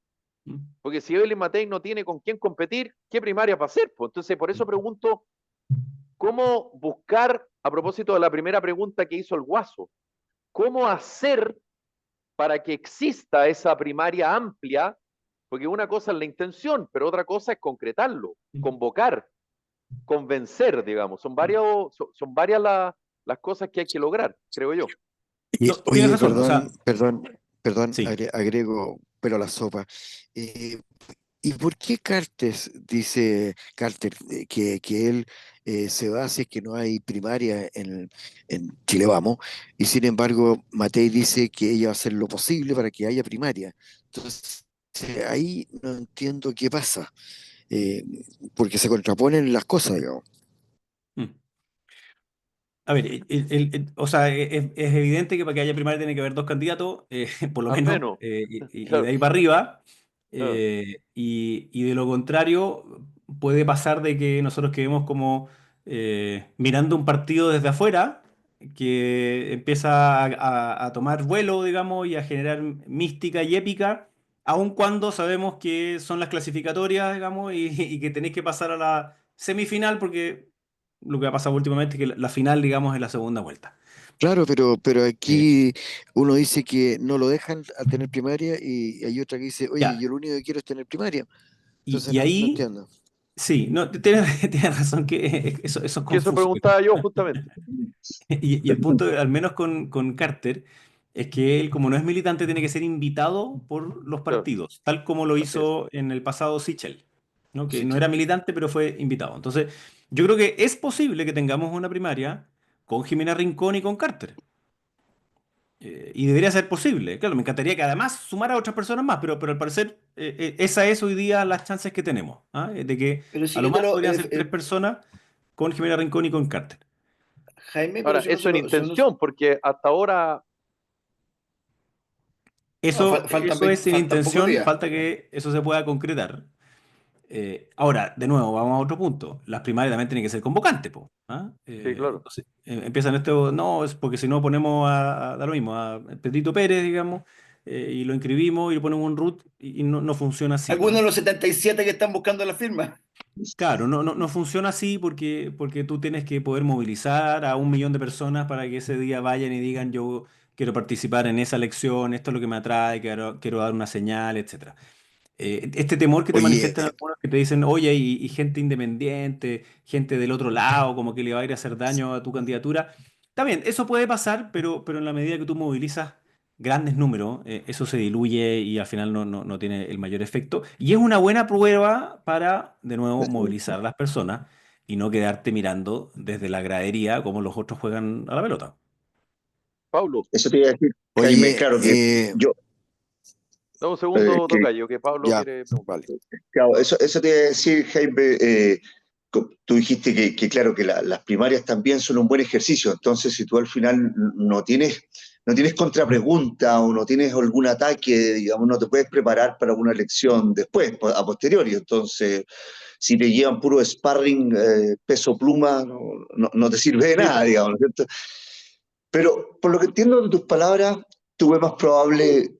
Porque si Evelyn Matei no tiene con quién competir, ¿qué primaria va a hacer? Pues entonces, por eso pregunto, ¿cómo buscar, a propósito de la primera pregunta que hizo el Guaso, cómo hacer para que exista esa primaria amplia? Porque una cosa es la intención, pero otra cosa es concretarlo, convocar, convencer, digamos. Son varias las cosas que hay que lograr, creo yo. Y, No, tienes oye, razón, o perdón, sea, perdón, perdón, sí. agrego pero a la sopa. Eh, ¿Y por qué Carter que él se va si es que no hay primaria en Chile Vamos? Y sin embargo, Matei dice que ella va a hacer lo posible para que haya primaria. Entonces, ahí no entiendo qué pasa, eh, porque se contraponen las cosas, digamos. Mm. A ver, o sea, es evidente que para que haya primaria tiene que haber dos candidatos, por lo Al menos, menos, y de claro, ahí para arriba. claro. Y de lo contrario, puede pasar de que nosotros quedemos como mirando un partido desde afuera, que empieza a tomar vuelo, digamos, y a generar mística y épica, aun cuando sabemos que son las clasificatorias, digamos, y que tenéis que pasar a la semifinal, porque lo que ha pasado últimamente es que la final, digamos, es la segunda vuelta. Claro, pero Eh, aquí uno dice que no lo dejan a tener primaria y hay otra que dice, oye, ya, yo lo único que quiero es tener primaria. Entonces y no ahí, entiendo. sí, no, tienes, tienes razón que eso es Que eso confuso. preguntaba yo justamente. Y el punto, al menos con Carter, es que él, como no es militante, tiene que ser invitado por los Claro, partidos, tal como lo así es. hizo en el pasado Sichel, ¿no? Que Sí, no era militante, pero fue invitado. Entonces, yo creo que es posible que tengamos una primaria con Jimena Rincón y con Carter. Y debería ser posible. Claro, me encantaría que además sumara a otras personas más, pero al parecer esa es hoy día las chances que tenemos, ¿ah? De que pero si a lo yo te más lo, podrían ser tres personas con Jimena Rincón y con Carter. Jaime, pero Ahora, eso en intención, porque hasta ahora, no, Eso es sin faltan pocos intención, días. falta que eso se pueda concretar. Ahora, de nuevo, vamos a otro punto. Las primarias también tienen que ser convocantes, po, ¿ah? sí, claro. Entonces, empiezan esto, no, es porque si no ponemos da lo mismo, a Pedrito Pérez, digamos, y lo inscribimos y le ponemos un root y no funciona así, Algunos de ¿no? los 77 que están buscando la firma. Claro, no funciona así porque tú tienes que poder movilizar a 1 millón de personas para que ese día vayan y digan yo quiero participar en esa elección, esto es lo que me atrae, quiero dar una señal, etcétera. Este temor que te Oye, manifiestan algunos que te dicen, oye, y gente independiente, gente del otro lado, como que le va a ir a hacer daño a tu candidatura. Está bien, eso puede pasar, pero en la medida que tú movilizas grandes números, eso se diluye y al final no tiene el mayor efecto. Y es una buena prueba para, de nuevo, movilizar a las personas y no quedarte mirando desde la gradería como los otros juegan a la pelota. Pablo, Eso te iba a decir, Jaime, oye, claro que yo, dame un segundo, que tocayo, que Pablo ya, quiere preguntar. vale. claro, eso te iba a decir, Jaime, tú dijiste que claro, que las primarias también son un buen ejercicio, entonces si tú al final no tienes contrapregunta o no tienes algún ataque, digamos, no te puedes preparar para una elección después, a posteriori, entonces si te llevan puro sparring, peso pluma, no te sirve de Sí, nada, digamos, ¿no es cierto? Pero por lo que entiendo de tus palabras, tú ves más probable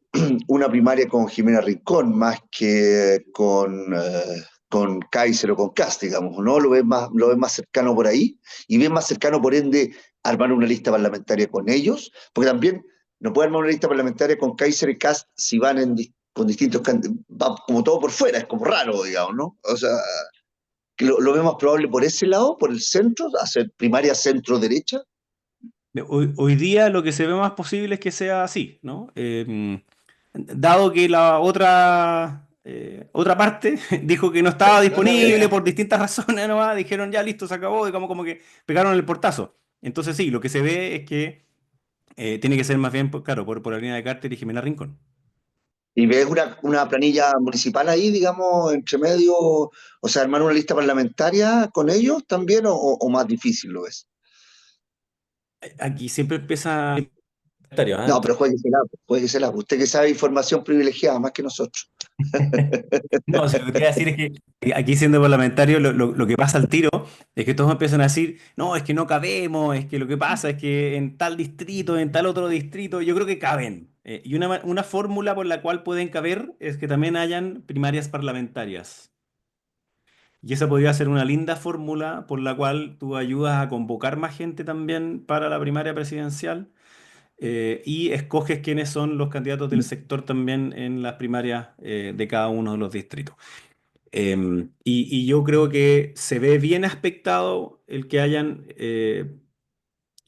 una primaria con Jimena Rincón más que con Kaiser o con Kast, digamos, ¿no? Lo ves más cercano por ahí y ves más cercano, por ende, armar una lista parlamentaria con ellos, porque también no puede armar una lista parlamentaria con Kaiser y Kast si van con distintos va como todo por fuera, es como raro, digamos, ¿no? O sea, que lo ves más probable por ese lado, por el centro, hacer primaria centro-derecha. Hoy día lo que se ve más posible es que sea así, ¿no? Dado que la otra parte dijo que no estaba La otra disponible vereda. por distintas razones nomás, dijeron ya listo, se acabó, digamos como que pegaron el portazo. Entonces sí, lo que se ve es que tiene que ser más bien, pues, claro, por la línea de Carter y Jimena Rincón. ¿Y ves una planilla municipal ahí, digamos, entre medio? O sea, armar una lista parlamentaria con ellos también, o más difícil lo ves. Aquí siempre empieza... No, pero jueguesela, jueguesela. Usted que sabe información privilegiada más que nosotros. No, si lo que quería decir es que aquí siendo parlamentario lo que pasa al tiro es que todos empiezan a decir, no, es que no cabemos, es que lo que pasa es que en tal distrito, en tal otro distrito, yo creo que caben. Y una fórmula por la cual pueden caber es que también hayan primarias parlamentarias. Y esa podría ser una linda fórmula por la cual tú ayudas a convocar más gente también para la primaria presidencial y escoges quiénes son los candidatos del sector también en las primarias de cada uno de los distritos. Y yo creo que se ve bien aspectado el que hayan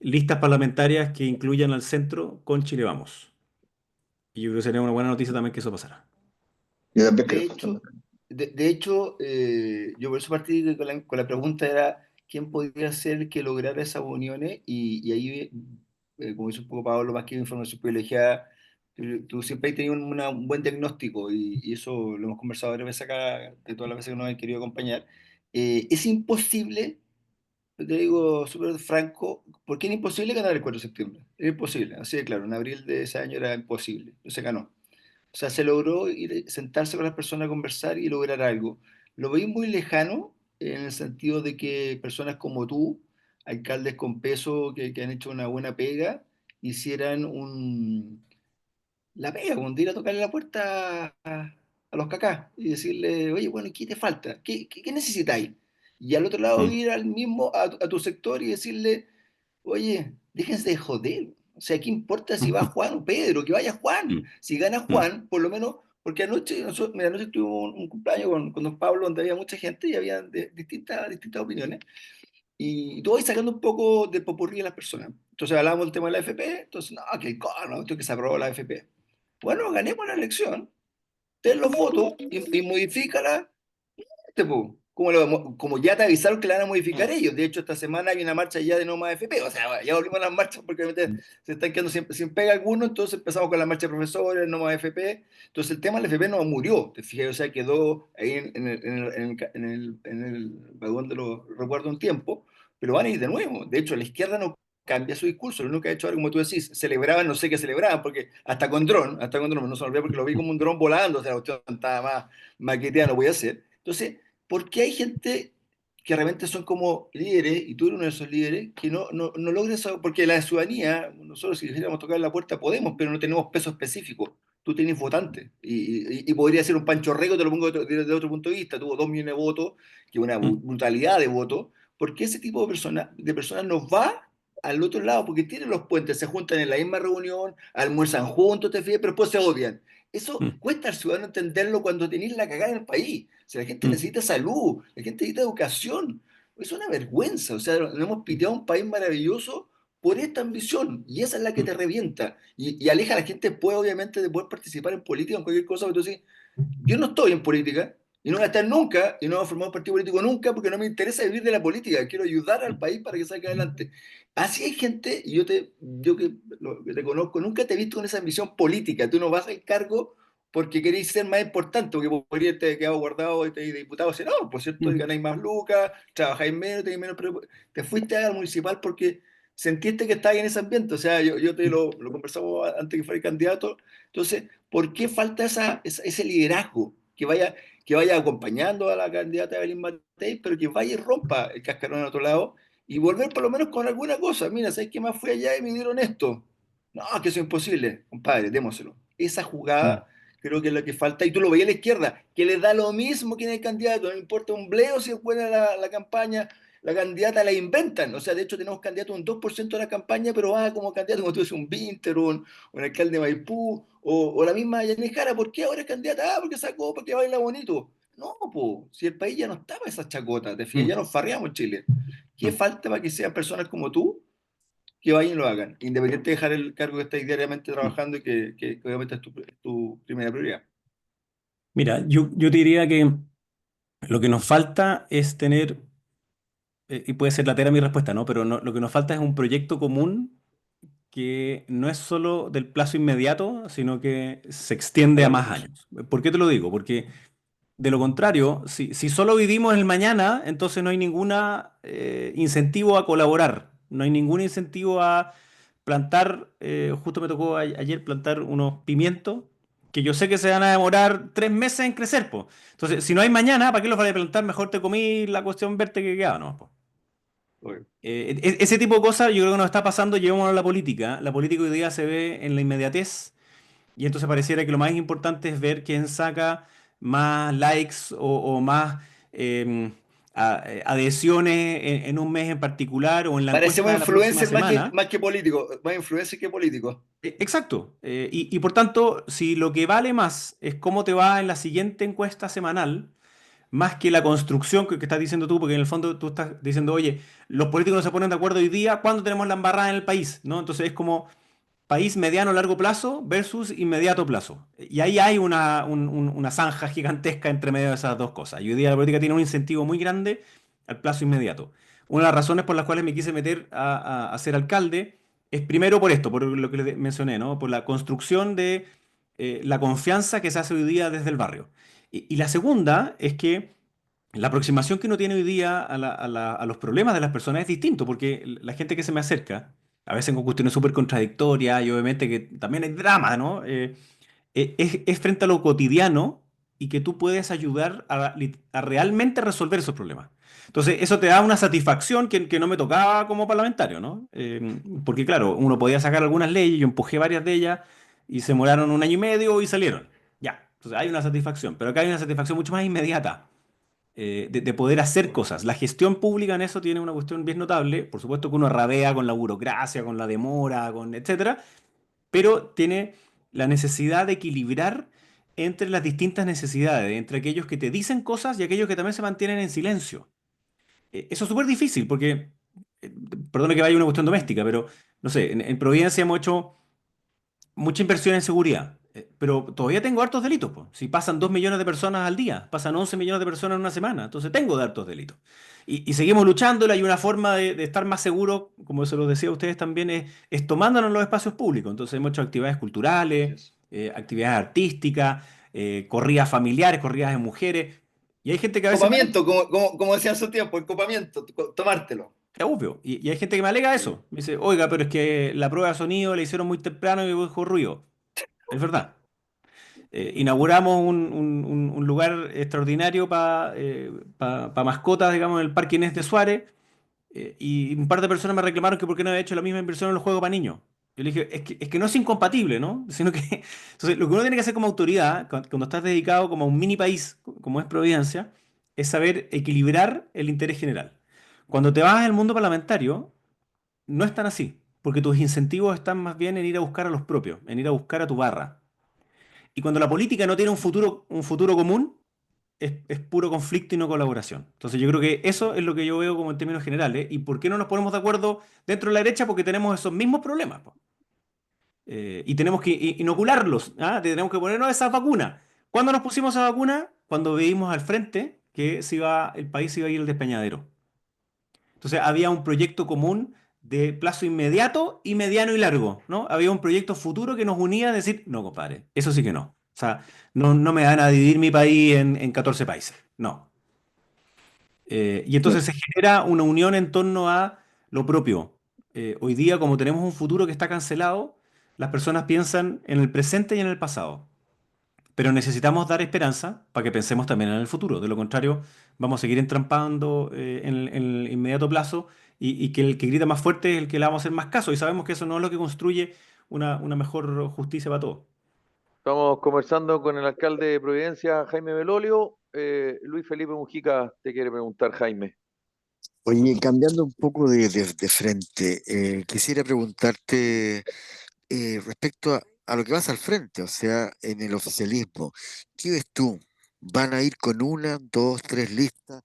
listas parlamentarias que incluyan al centro con Chile Vamos. Y yo creo que sería una buena noticia también que eso pasara. Yo también De creo. hecho, de hecho, yo por eso partí con la pregunta era quién podría ser el que lograra esas uniones y ahí, como dice un poco Pablo, más que información privilegiada, Tú siempre has tenido un buen diagnóstico y eso lo hemos conversado varias veces acá, de todas las veces que nos han querido acompañar. Es imposible, te digo súper franco, ¿por qué era imposible ganar el 4 de septiembre? Era imposible, así de claro, en abril de ese año era imposible, no se ganó. O sea, se logró ir, sentarse con las personas a conversar y lograr algo. Lo veis muy lejano en el sentido de que personas como tú, alcaldes con peso que han hecho una buena pega, hicieran la pega, cuando ir a tocarle la puerta a los cacás y decirle, oye, bueno, ¿qué te falta? ¿Qué necesitáis? Y al otro lado Mm, ir al mismo, a tu sector y decirle, oye, déjense de joder. O sea, ¿qué importa si va Juan o Pedro? Que vaya Juan. mm, Si gana mm, Juan, por lo menos, porque anoche, mira, anoche tuvimos un cumpleaños con don Pablo donde había mucha gente y había distintas opiniones. Y tú vas sacando un poco de popurrí a las personas. Entonces hablábamos del tema de la AFP, entonces, no, que el cono, esto que se aprobó la AFP. Bueno, ganemos la elección, ten los votos y modifícala como ya te avisaron que la van a modificar ellos. De hecho, esta semana hay una marcha ya de no más FP. O sea, ya volvimos a las marchas porque obviamente se están quedando sin pega algunos. Entonces empezamos con la marcha de profesores, no más FP. Entonces el tema del FP no murió. Te fijas, o sea, quedó ahí en el vagón de los recuerdos un tiempo. Pero van a ir de nuevo. De hecho, la izquierda no cambia su discurso. Lo único que ha hecho ahora, como tú decís, celebraban, no sé qué celebraban, porque hasta con dron, no se me olvidó porque lo vi como un dron volando. O sea, la cuestión estaba más maqueteada, no voy a hacer. Entonces, porque hay gente que realmente son como líderes, y tú eres uno de esos líderes, que no logran eso, porque la ciudadanía, nosotros si quisiéramos tocar la puerta podemos, pero no tenemos peso específico. Tú tienes votantes, y podría ser un Pancho Rego, te lo pongo de otro punto de vista, tuvo 2 millones de votos, que es una mm, brutalidad de votos, porque ese tipo de personas nos va al otro lado, porque tienen los puentes, se juntan en la misma reunión, almuerzan juntos, te fijas, pero después se odian. Eso mm, cuesta al ciudadano entenderlo cuando tenéis la cagada en el país. O sea, la gente mm, necesita salud, la gente necesita educación. Es una vergüenza. O sea, nos hemos piteado un país maravilloso por esta ambición. Y esa es la que mm, te revienta. Y aleja a la gente, pues, obviamente, de poder participar en política, en cualquier cosa. Entonces, yo no estoy en política y no voy a estar nunca y no voy a formar un partido político nunca porque no me interesa vivir de la política. Quiero ayudar al mm, país para que salga adelante. Así hay gente, y yo que te conozco, nunca te he visto con esa ambición política. Tú no vas al cargo porque queréis ser más importante, porque podrías haberte quedado guardado de diputado, senador, por cierto, y mm, ganáis más lucas, trabajáis menos, tenéis menos, pero te fuiste al municipal porque sentiste que estabas en ese ambiente. O sea, yo te lo conversamos antes que fuera candidato. Entonces, ¿por qué falta ese liderazgo que vaya acompañando a la candidata Evelyn Matei, pero que vaya y rompa el cascarón al otro lado y volver por lo menos con alguna cosa? Mira, ¿sabes qué más fui allá y me dieron esto? No, que eso es imposible, compadre, démoselo. Esa mm, jugada creo que es lo que falta, y tú lo veías a la izquierda, que le da lo mismo quién es el candidato, no importa un bleo si es buena la campaña, la candidata la inventan. O sea, de hecho tenemos candidatos un 2% de la campaña, pero va como candidato, como tú dices, un Vinter, un alcalde de Maipú, o la misma Yanis Jara. ¿Por qué ahora es candidata? Ah, porque sacó, porque baila bonito. No, po, si el país ya no estaba esas chacotas, te fijas, ya mm, nos farreamos en Chile. ¿Qué mm. falta para que sean personas como tú que vayan y lo hagan, independiente de dejar el cargo que estáis diariamente Mm. trabajando y que obviamente es tu primera prioridad? Mira, yo te diría que lo que nos falta es tener, y puede ser latera mi respuesta, ¿no? Pero lo que nos falta es un proyecto común que no es solo del plazo inmediato, sino que se A extiende a largo más plazo. años. ¿Por qué te lo digo? Porque de lo contrario, si solo vivimos el mañana, entonces no hay ningún incentivo a colaborar, no hay ningún incentivo a plantar, justo me tocó ayer plantar unos pimientos que yo sé que se van a demorar 3 meses en crecer, po. Entonces, si no hay mañana, ¿para qué los vas a plantar? Mejor te comí la cuestión verde que queda, ¿no? Po. Obvio. Ese tipo de cosas yo creo que nos está pasando, llevémonos a la política. La política hoy día se ve en la inmediatez y entonces pareciera que lo más importante es ver quién saca más likes o más eh, adhesiones en un mes en particular o en la encuesta Parecemos de la próxima influencers semana. más que políticos, más influencers que políticos. Exacto. Y por tanto, si lo que vale más es cómo te va en la siguiente encuesta semanal, más que la construcción que estás diciendo tú, porque en el fondo tú estás diciendo, oye, los políticos no se ponen de acuerdo hoy día, ¿cuándo tenemos la embarrada en el país? ¿No? Entonces es como país mediano largo plazo versus inmediato plazo. Y ahí hay una zanja gigantesca entre medio de esas dos cosas. Y hoy día la política tiene un incentivo muy grande al plazo inmediato. Una de las razones por las cuales me quise meter a ser alcalde es primero por esto, por lo que les mencioné, ¿no? Por la construcción de la confianza que se hace hoy día desde el barrio. Y la segunda es que la aproximación que uno tiene hoy día a los problemas de las personas es distinto, porque la gente que se me acerca, a veces con cuestiones súper contradictorias y obviamente que también hay drama, ¿no? Es frente a lo cotidiano y que tú puedes ayudar a realmente resolver esos problemas. Entonces, eso te da una satisfacción que no me tocaba como parlamentario, ¿no? Porque claro, uno podía sacar algunas leyes, yo empujé varias de ellas y se demoraron 1 año y medio y salieron. Ya, entonces hay una satisfacción, pero acá hay una satisfacción mucho más inmediata de poder hacer cosas. La gestión pública en eso tiene una cuestión bien notable. Por supuesto que uno rabea con la burocracia, con la demora, con etcétera, pero tiene la necesidad de equilibrar entre las distintas necesidades, entre aquellos que te dicen cosas y aquellos que también se mantienen en silencio. Eso es súper difícil porque, eh, perdone que vaya una cuestión doméstica, pero no sé, en Providencia hemos hecho mucha inversión en seguridad, pero todavía tengo hartos delitos, po. Si pasan 2 millones de personas al día, pasan 11 millones de personas en una semana, entonces tengo de hartos delitos. Y seguimos luchándola y una forma de estar más seguro, como se lo decía a ustedes también, es tomándonos los espacios públicos. Entonces hemos hecho actividades culturales, actividades artísticas, corridas familiares, corridas de mujeres. Y hay gente que a veces me alega, Copamiento, como decía en su tiempo, el copamiento, tomártelo. es obvio, y hay gente que me alega eso. Me dice, oiga, pero es que la prueba de sonido la hicieron muy temprano y dejó ruido. Es verdad. Inauguramos un lugar extraordinario para mascotas, digamos, en el Parque Inés de Suárez, y un par de personas me reclamaron que por qué no había hecho la misma inversión en los juegos para niños. Yo le dije, es que no es incompatible, ¿no? Sino que, entonces, lo que uno tiene que hacer como autoridad, cuando estás dedicado como a un mini país, como es Providencia, es saber equilibrar el interés general. Cuando te vas al mundo parlamentario, no es tan así, porque tus incentivos están más bien en ir a buscar a los propios, en ir a buscar a tu barra. Y cuando la política no tiene un futuro común, es puro conflicto y no colaboración. Entonces yo creo que eso es lo que yo veo como en términos generales. ¿Y por qué no nos ponemos de acuerdo dentro de la derecha? Porque tenemos esos mismos problemas, po. Y tenemos que inocularlos, ¿ah? Tenemos que ponernos esa vacuna. ¿Cuándo nos pusimos esa vacuna? Cuando veíamos al frente que el país se iba a ir al despeñadero. Entonces había un proyecto común de plazo inmediato y mediano y largo, ¿no? Había un proyecto futuro que nos unía a decir, no, compadre, eso sí que no. O sea, no me van a dividir mi país en 14 países. No. Y entonces se genera una unión en torno a lo propio. Hoy día, como tenemos un futuro que está cancelado, las personas piensan en el presente y en el pasado. Pero necesitamos dar esperanza para que pensemos también en el futuro. De lo contrario, vamos a seguir entrampando en el inmediato plazo y que el que grita más fuerte es el que le vamos a hacer más caso. Y sabemos que eso no es lo que construye una mejor justicia para todos. Estamos conversando con el alcalde de Providencia, Jaime Belolio. Luis Felipe Mujica te quiere preguntar, Jaime. Oye, cambiando un poco de frente, quisiera preguntarte respecto a lo que vas al frente, o sea, en el oficialismo, ¿qué ves tú? ¿Van a ir con una, dos, tres listas?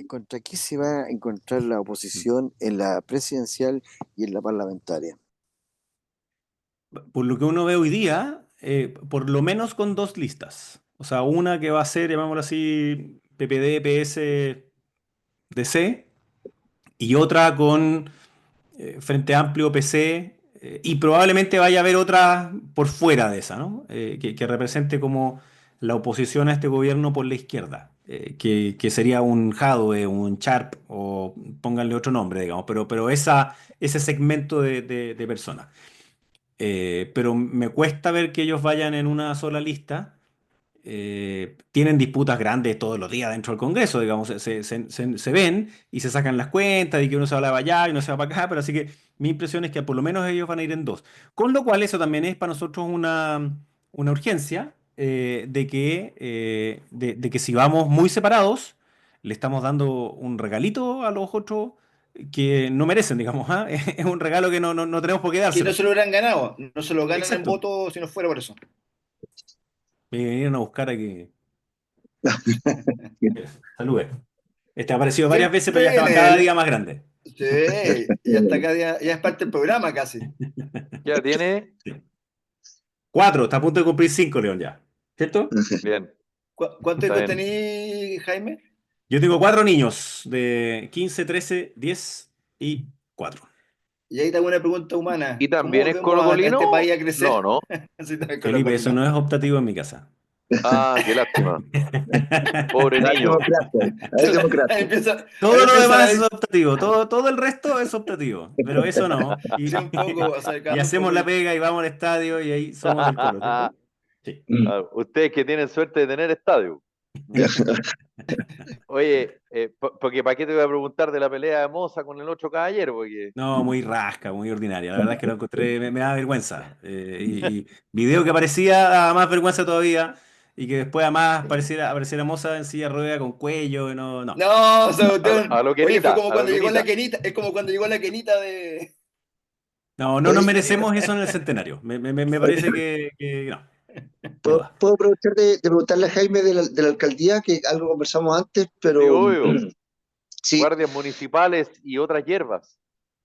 ¿Contra qué se va a encontrar la oposición en la presidencial y en la parlamentaria? Por lo que uno ve hoy día, por lo menos con dos listas. O sea, una que va a ser, llamémoslo así, PPD, PS, DC, y otra con Frente Amplio, PC, y probablemente vaya a haber otra por fuera de esa, ¿no? Que represente como la oposición a este gobierno por la izquierda, que sería un Jadwe, un Sharp, o pónganle otro nombre, digamos, pero ese segmento de personas. Pero me cuesta ver que ellos vayan en una sola lista. Tienen disputas grandes todos los días dentro del Congreso, digamos, se ven y se sacan las cuentas y que uno se va para allá y uno se va para acá, pero así que mi impresión es que por lo menos ellos van a ir en dos. Con lo cual eso también es para nosotros una urgencia, de que si vamos muy separados, le estamos dando un regalito a los otros que no merecen, digamos, ¿ah? Es un regalo que no tenemos por qué Que no dárselo. se lo hubieran ganado, no se lo ganan en Exacto. voto si no fuera por eso. Me vinieron a buscar aquí. Saludes. Este ha aparecido varias veces, pero ya estaba Siempre cada él. día más grande. Sí, ya está acá, ya es parte del programa casi. Ya tiene. Sí. 4, está a punto de cumplir 5, León, ya. ¿Cierto? Bien, ¿Cuántos está hijos bien. tenés, Jaime? Yo tengo 4 niños de 15, 13, 10 y 4. Y ahí te hago una pregunta humana. ¿Y también ¿Cómo es vemos a este colocolino? país a crecer? No, no. Sí, también Felipe, eso colocolino. no es optativo en mi casa. Ah, qué lástima. Pobre No hay niño. democracia, no hay Ahí democracia. empieza, ahí Todo lo empiezan a demás es ver, optativo, todo el resto es optativo, pero eso no. sí, un poco, Y acercando un hacemos poco. la pega y vamos al estadio y ahí somos del Colo, ¿cierto? Sí. Mm. Ah, ustedes que tienen suerte de tener estadio. Oye, porque ¿para qué te voy a preguntar de la pelea de Moza con el otro caballero? Porque No, muy rasca, muy ordinaria. La verdad es que lo encontré, me da vergüenza. Y video que aparecía daba más vergüenza todavía. Y que después además apareciera Moza en silla de rueda con cuello. Y no, no. No, esa cuestión. a lo Oye, fue Kenita, como a lo cuando llegó la Kenita. Kenita, es como cuando llegó la Kenita de. No, no nos Oye, merecemos eso en el centenario. Me parece que no. No ¿puedo, da. puedo aprovechar de preguntarle a Jaime de la alcaldía, que algo conversamos antes, Sí, pero obvio. sí, Guardias municipales y otras hierbas.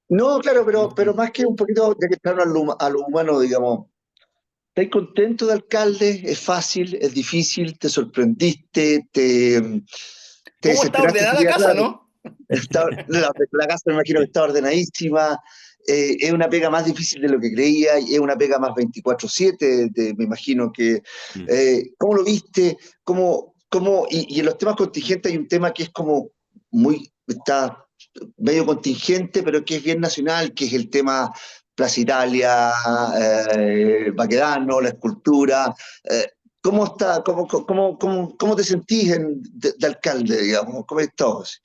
no, claro, pero más que un poquito, ya que están a lo humano, digamos, ¿estás contento de alcalde? ¿Es fácil? ¿Es difícil? ¿Te sorprendiste? ¿Te ¿Cómo está desesperaste? ordenada la Sería casa, claro. no? La casa me imagino que está ordenadísima. Es una pega más difícil de lo que creía, y es una pega más 24/7, me imagino que. Mm. ¿Cómo lo viste? Y en los temas contingentes hay un tema que es como está medio contingente, pero que es bien nacional, que es el tema Plaza Italia, Baquedano, la escultura. eh, ¿Cómo está? ¿Cómo te sentís de alcalde, digamos? ¿Cómo estás?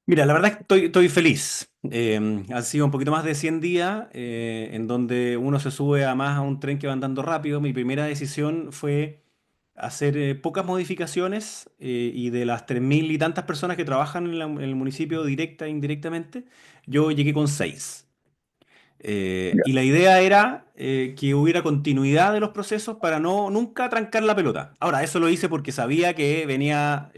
Mira, la verdad es que estoy feliz. Han sido un poquito más de 100 días en donde uno se sube a más a un tren que va andando rápido. Mi primera decisión fue hacer pocas modificaciones y de las 3.000 y tantas personas que trabajan en el municipio directa e indirectamente, yo llegué con 6. Y la idea era que hubiera continuidad de los procesos para no nunca trancar la pelota. Ahora, eso lo hice porque sabía que venía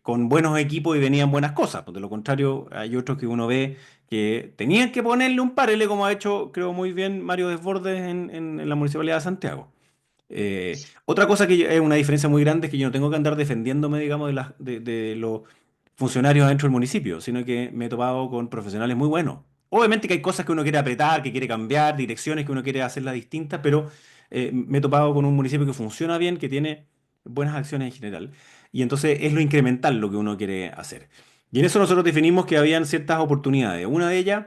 con buenos equipos y venían buenas cosas. Pues de lo contrario, hay otros que uno ve que tenían que ponerle un parele, como ha hecho, creo muy bien, Mario Desbordes en la Municipalidad de Santiago. Otra cosa es una diferencia muy grande es que yo no tengo que andar defendiéndome, digamos, de los funcionarios dentro del municipio, sino que me he topado con profesionales muy buenos. Obviamente que hay cosas que uno quiere apretar, que quiere cambiar, direcciones que uno quiere hacerlas distintas, pero me he topado con un municipio que funciona bien, que tiene buenas acciones en general. Y entonces es lo incremental lo que uno quiere hacer. Y en eso nosotros definimos que habían ciertas oportunidades. Una de ellas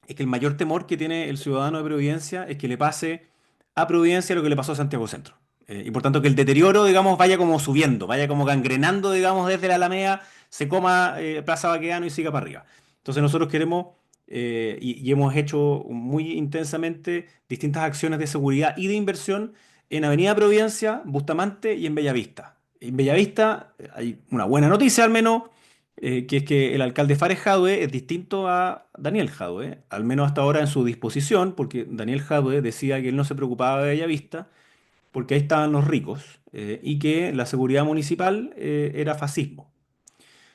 es que el mayor temor que tiene el ciudadano de Providencia es que le pase a Providencia lo que le pasó a Santiago Centro. Y por tanto que el deterioro, digamos, vaya como subiendo, vaya como gangrenando, digamos, desde la Alameda, se coma Plaza Baquedano y siga para arriba. Entonces nosotros queremos y hemos hecho muy intensamente distintas acciones de seguridad y de inversión en Avenida Providencia, Bustamante y en Bellavista. En Bellavista hay una buena noticia al menos, que es que el alcalde Fares Jadwe es distinto a Daniel Jadwe, al menos hasta ahora en su disposición, porque Daniel Jadwe decía que él no se preocupaba de Bellavista, porque ahí estaban los ricos, y que la seguridad municipal era fascismo.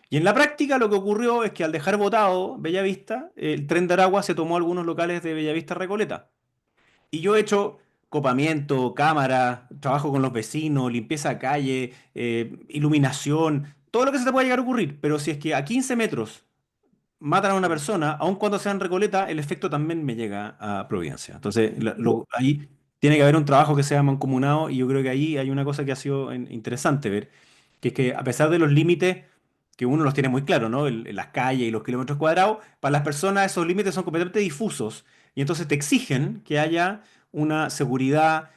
Y en la práctica lo que ocurrió es que al dejar votado Bellavista, el Tren de Aragua se tomó algunos locales de Bellavista Recoleta. Y yo he hecho copamiento, cámara, trabajo con los vecinos, limpieza de calle, iluminación, todo lo que se te pueda llegar a ocurrir. Pero si es que a 15 metros matan a una persona, aun cuando sea en Recoleta, el efecto también me llega a Providencia. Entonces, ahí tiene que haber un trabajo que sea mancomunado y yo creo que ahí hay una cosa que ha sido interesante ver, que es que a pesar de los límites, que uno los tiene muy claro, ¿no? Las calles y los kilómetros cuadrados, para las personas esos límites son completamente difusos y entonces te exigen que haya una seguridad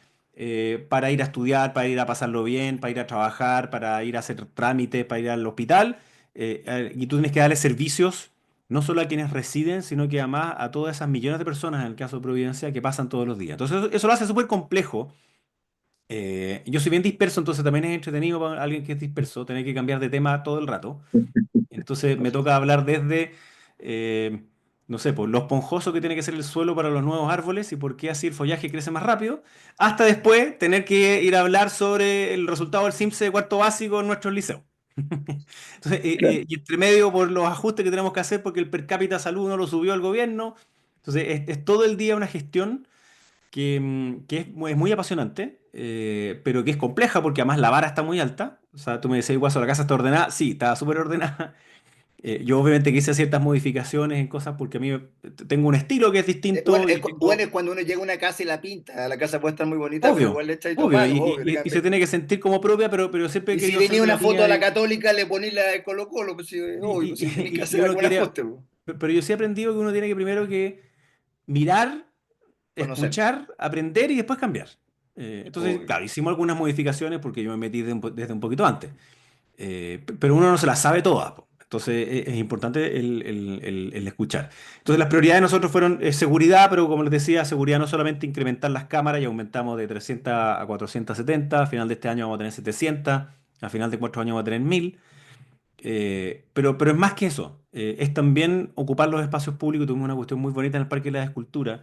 para ir a estudiar, para ir a pasarlo bien, para ir a trabajar, para ir a hacer trámites, para ir al hospital, y tú tienes que darle servicios no solo a quienes residen, sino que además a todas esas millones de personas, en el caso de Providencia, que pasan todos los días. Entonces eso lo hace súper complejo. Yo soy bien disperso, entonces también es entretenido para alguien que es disperso tener que cambiar de tema todo el rato. Entonces me toca hablar desde, eh, no sé, por lo esponjoso que tiene que ser el suelo para los nuevos árboles y por qué así el follaje crece más rápido, hasta después tener que ir a hablar sobre el resultado del CIMSE de cuarto básico en nuestros liceos. Entonces, Claro. y entre medio por los ajustes que tenemos que hacer porque el per cápita salud no lo subió el gobierno. Entonces, es todo el día una gestión que es muy apasionante, pero que es compleja porque además la vara está muy alta. O sea, tú me decías, Guaso, la casa está ordenada. Sí, está súper ordenada. Yo obviamente que hice ciertas modificaciones en cosas porque a mí tengo un estilo que es distinto y Bueno, tengo... es cuando uno llega a una casa y la pinta. La casa puede estar muy bonita, pero Obvio, igual le echáis dos obvio, manos, obvio. y se tiene que sentir como propia, pero siempre he Y si querido ser venía de una la foto línea a la de... Católica, le ponéis la de Colo-Colo, pues sí, obvio, pues sí, tenéis que Y hacer uno algún quiere... ajuste, pues. Pero yo sí he aprendido que uno tiene que primero que mirar, Conocer, escuchar, aprender y después cambiar. Entonces, obvio. claro, hicimos algunas modificaciones porque yo me metí desde un poquito antes. Pero uno no se las sabe todas, po. Entonces es importante el escuchar. Entonces las prioridades de nosotros fueron seguridad, pero como les decía, seguridad no solamente incrementar las cámaras y aumentamos de 300 a 470, a final de este año vamos a tener 700, a final de 4 años vamos a tener 1000. Pero es más que eso, es también ocupar los espacios públicos. Tuvimos una cuestión muy bonita en el Parque de las Esculturas,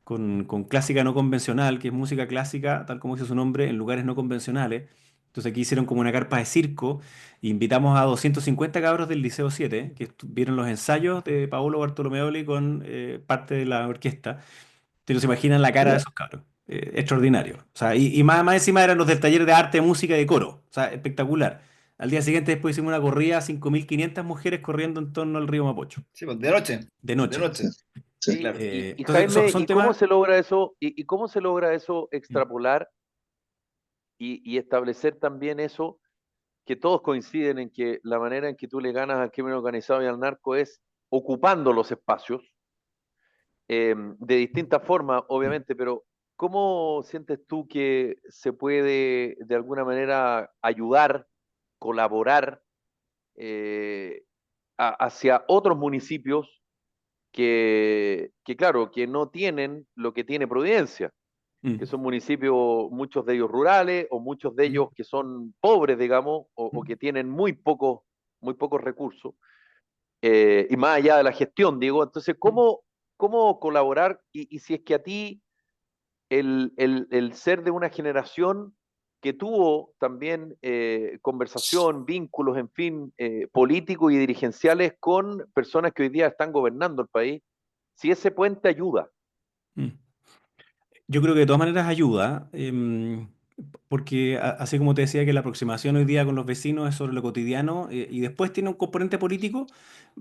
con clásica no convencional, que es música clásica, tal como dice su nombre, en lugares no convencionales. Entonces aquí hicieron como una carpa de circo, e invitamos a 250 cabros del Liceo 7, que vieron los ensayos de Paolo Bartolomeoli con parte de la orquesta. Ustedes no se imaginan la cara de Ya. esos cabros. Extraordinario. O sea, y más encima eran los del taller de arte, música y de coro. O sea, espectacular. Al día siguiente después hicimos una corrida, 5.500 mujeres corriendo en torno al río Mapocho, Sí, pues, de noche, de de noche. noche, Sí. claro. Y Entonces son, Jaime, son ¿y cómo temas... se logra eso? ¿Y cómo se logra eso extrapolar y establecer también eso, que todos coinciden en que la manera en que tú le ganas al crimen organizado y al narco es ocupando los espacios, de distintas formas, obviamente, pero ¿cómo sientes tú que se puede de alguna manera ayudar, colaborar eh, hacia otros municipios claro, que no tienen lo que tiene Providencia, que Mm, son municipios, muchos de ellos rurales o muchos de mm, ellos que son pobres, digamos, o mm, que tienen muy pocos recursos, y más allá de la gestión, digo, entonces, mm. ¿cómo colaborar? Y si es que a ti el ser de una generación que tuvo también conversación, vínculos, en fin, políticos y dirigenciales con personas que hoy día están gobernando el país, si ese puente ayuda. Mm. Yo creo que de todas maneras ayuda, porque así como te decía que la aproximación hoy día con los vecinos es sobre lo cotidiano, y después tiene un componente político,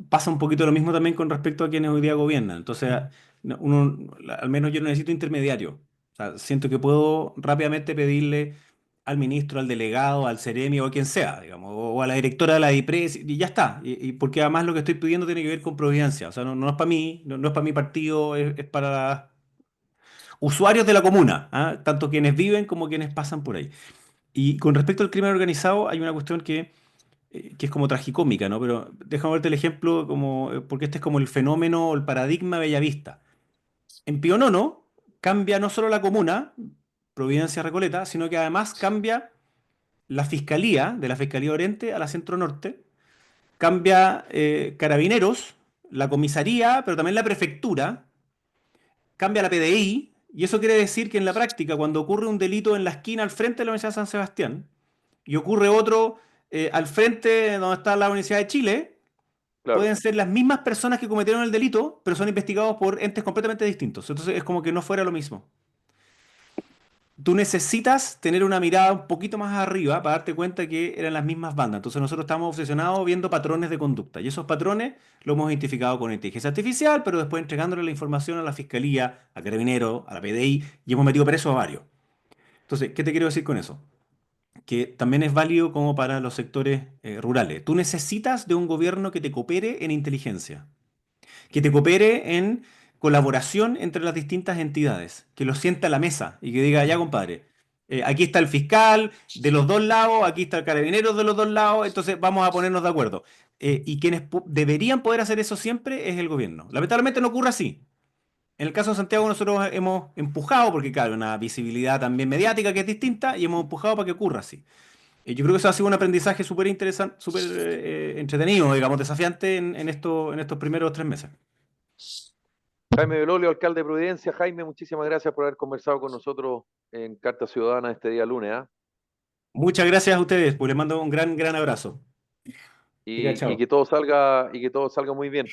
pasa un poquito lo mismo también con respecto a quienes hoy día gobiernan. Entonces, al menos yo no necesito intermediario. O sea, siento que puedo rápidamente pedirle al ministro, al delegado, al seremi o a quien sea, digamos, o a la directora de la DIPRES, y ya está. Y porque además lo que estoy pidiendo tiene que ver con Providencia. O sea, no es para mí, no es para mi partido, es para usuarios de la comuna, ¿ah? Tanto quienes viven como quienes pasan por ahí. Y con respecto al crimen organizado, hay una cuestión que es como tragicómica, ¿no? Pero déjame verte el ejemplo, porque este es como el fenómeno o el paradigma Bellavista. En Pionono cambia no solo la comuna, Providencia Recoleta, sino que además cambia la fiscalía, de la Fiscalía Oriente a la Centro Norte, cambia Carabineros, la comisaría, pero también la prefectura, cambia la PDI, y eso quiere decir que en la práctica, cuando ocurre un delito en la esquina al frente de la Universidad de San Sebastián, y ocurre otro al frente donde está la Universidad de Chile, Claro. pueden ser las mismas personas que cometieron el delito, pero son investigados por entes completamente distintos. Entonces es como que no fuera lo mismo. Tú necesitas tener una mirada un poquito más arriba para darte cuenta que eran las mismas bandas. Entonces nosotros estamos obsesionados viendo patrones de conducta. Y esos patrones los hemos identificado con inteligencia artificial, pero después entregándole la información a la Fiscalía, a Carabineros, a la PDI, y hemos metido preso a varios. Entonces, ¿qué te quiero decir con eso? Que también es válido como para los sectores rurales. Tú necesitas de un gobierno que te coopere en inteligencia, que te coopere en colaboración entre las distintas entidades, que lo sienta a la mesa y que diga, ya compadre, aquí está el fiscal de los dos lados, aquí está el carabinero de los dos lados, entonces vamos a ponernos de acuerdo. Y quienes deberían poder hacer eso siempre es el gobierno. Lamentablemente no ocurre así. En el caso de Santiago nosotros hemos empujado, porque claro, hay una visibilidad también mediática que es distinta, y hemos empujado para que ocurra así. Yo creo que eso ha sido un aprendizaje súper interesante, súper entretenido, digamos, desafiante en estos primeros 3 meses. Jaime Belolio, alcalde de Providencia. Jaime, muchísimas gracias por haber conversado con nosotros en Carta Ciudadana este día lunes, ¿ah? Muchas gracias a ustedes, pues les mando un gran abrazo. Diga Y chao. que todo salga muy bien.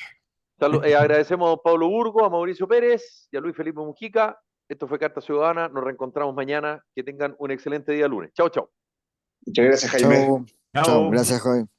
Agradecemos a Pablo Burgo, a Mauricio Pérez y a Luis Felipe Mujica. Esto fue Carta Ciudadana. Nos reencontramos mañana. Que tengan un excelente día lunes. Chao, chao. Muchas gracias, Jaime. Chao, chao, Chao. gracias, Joven.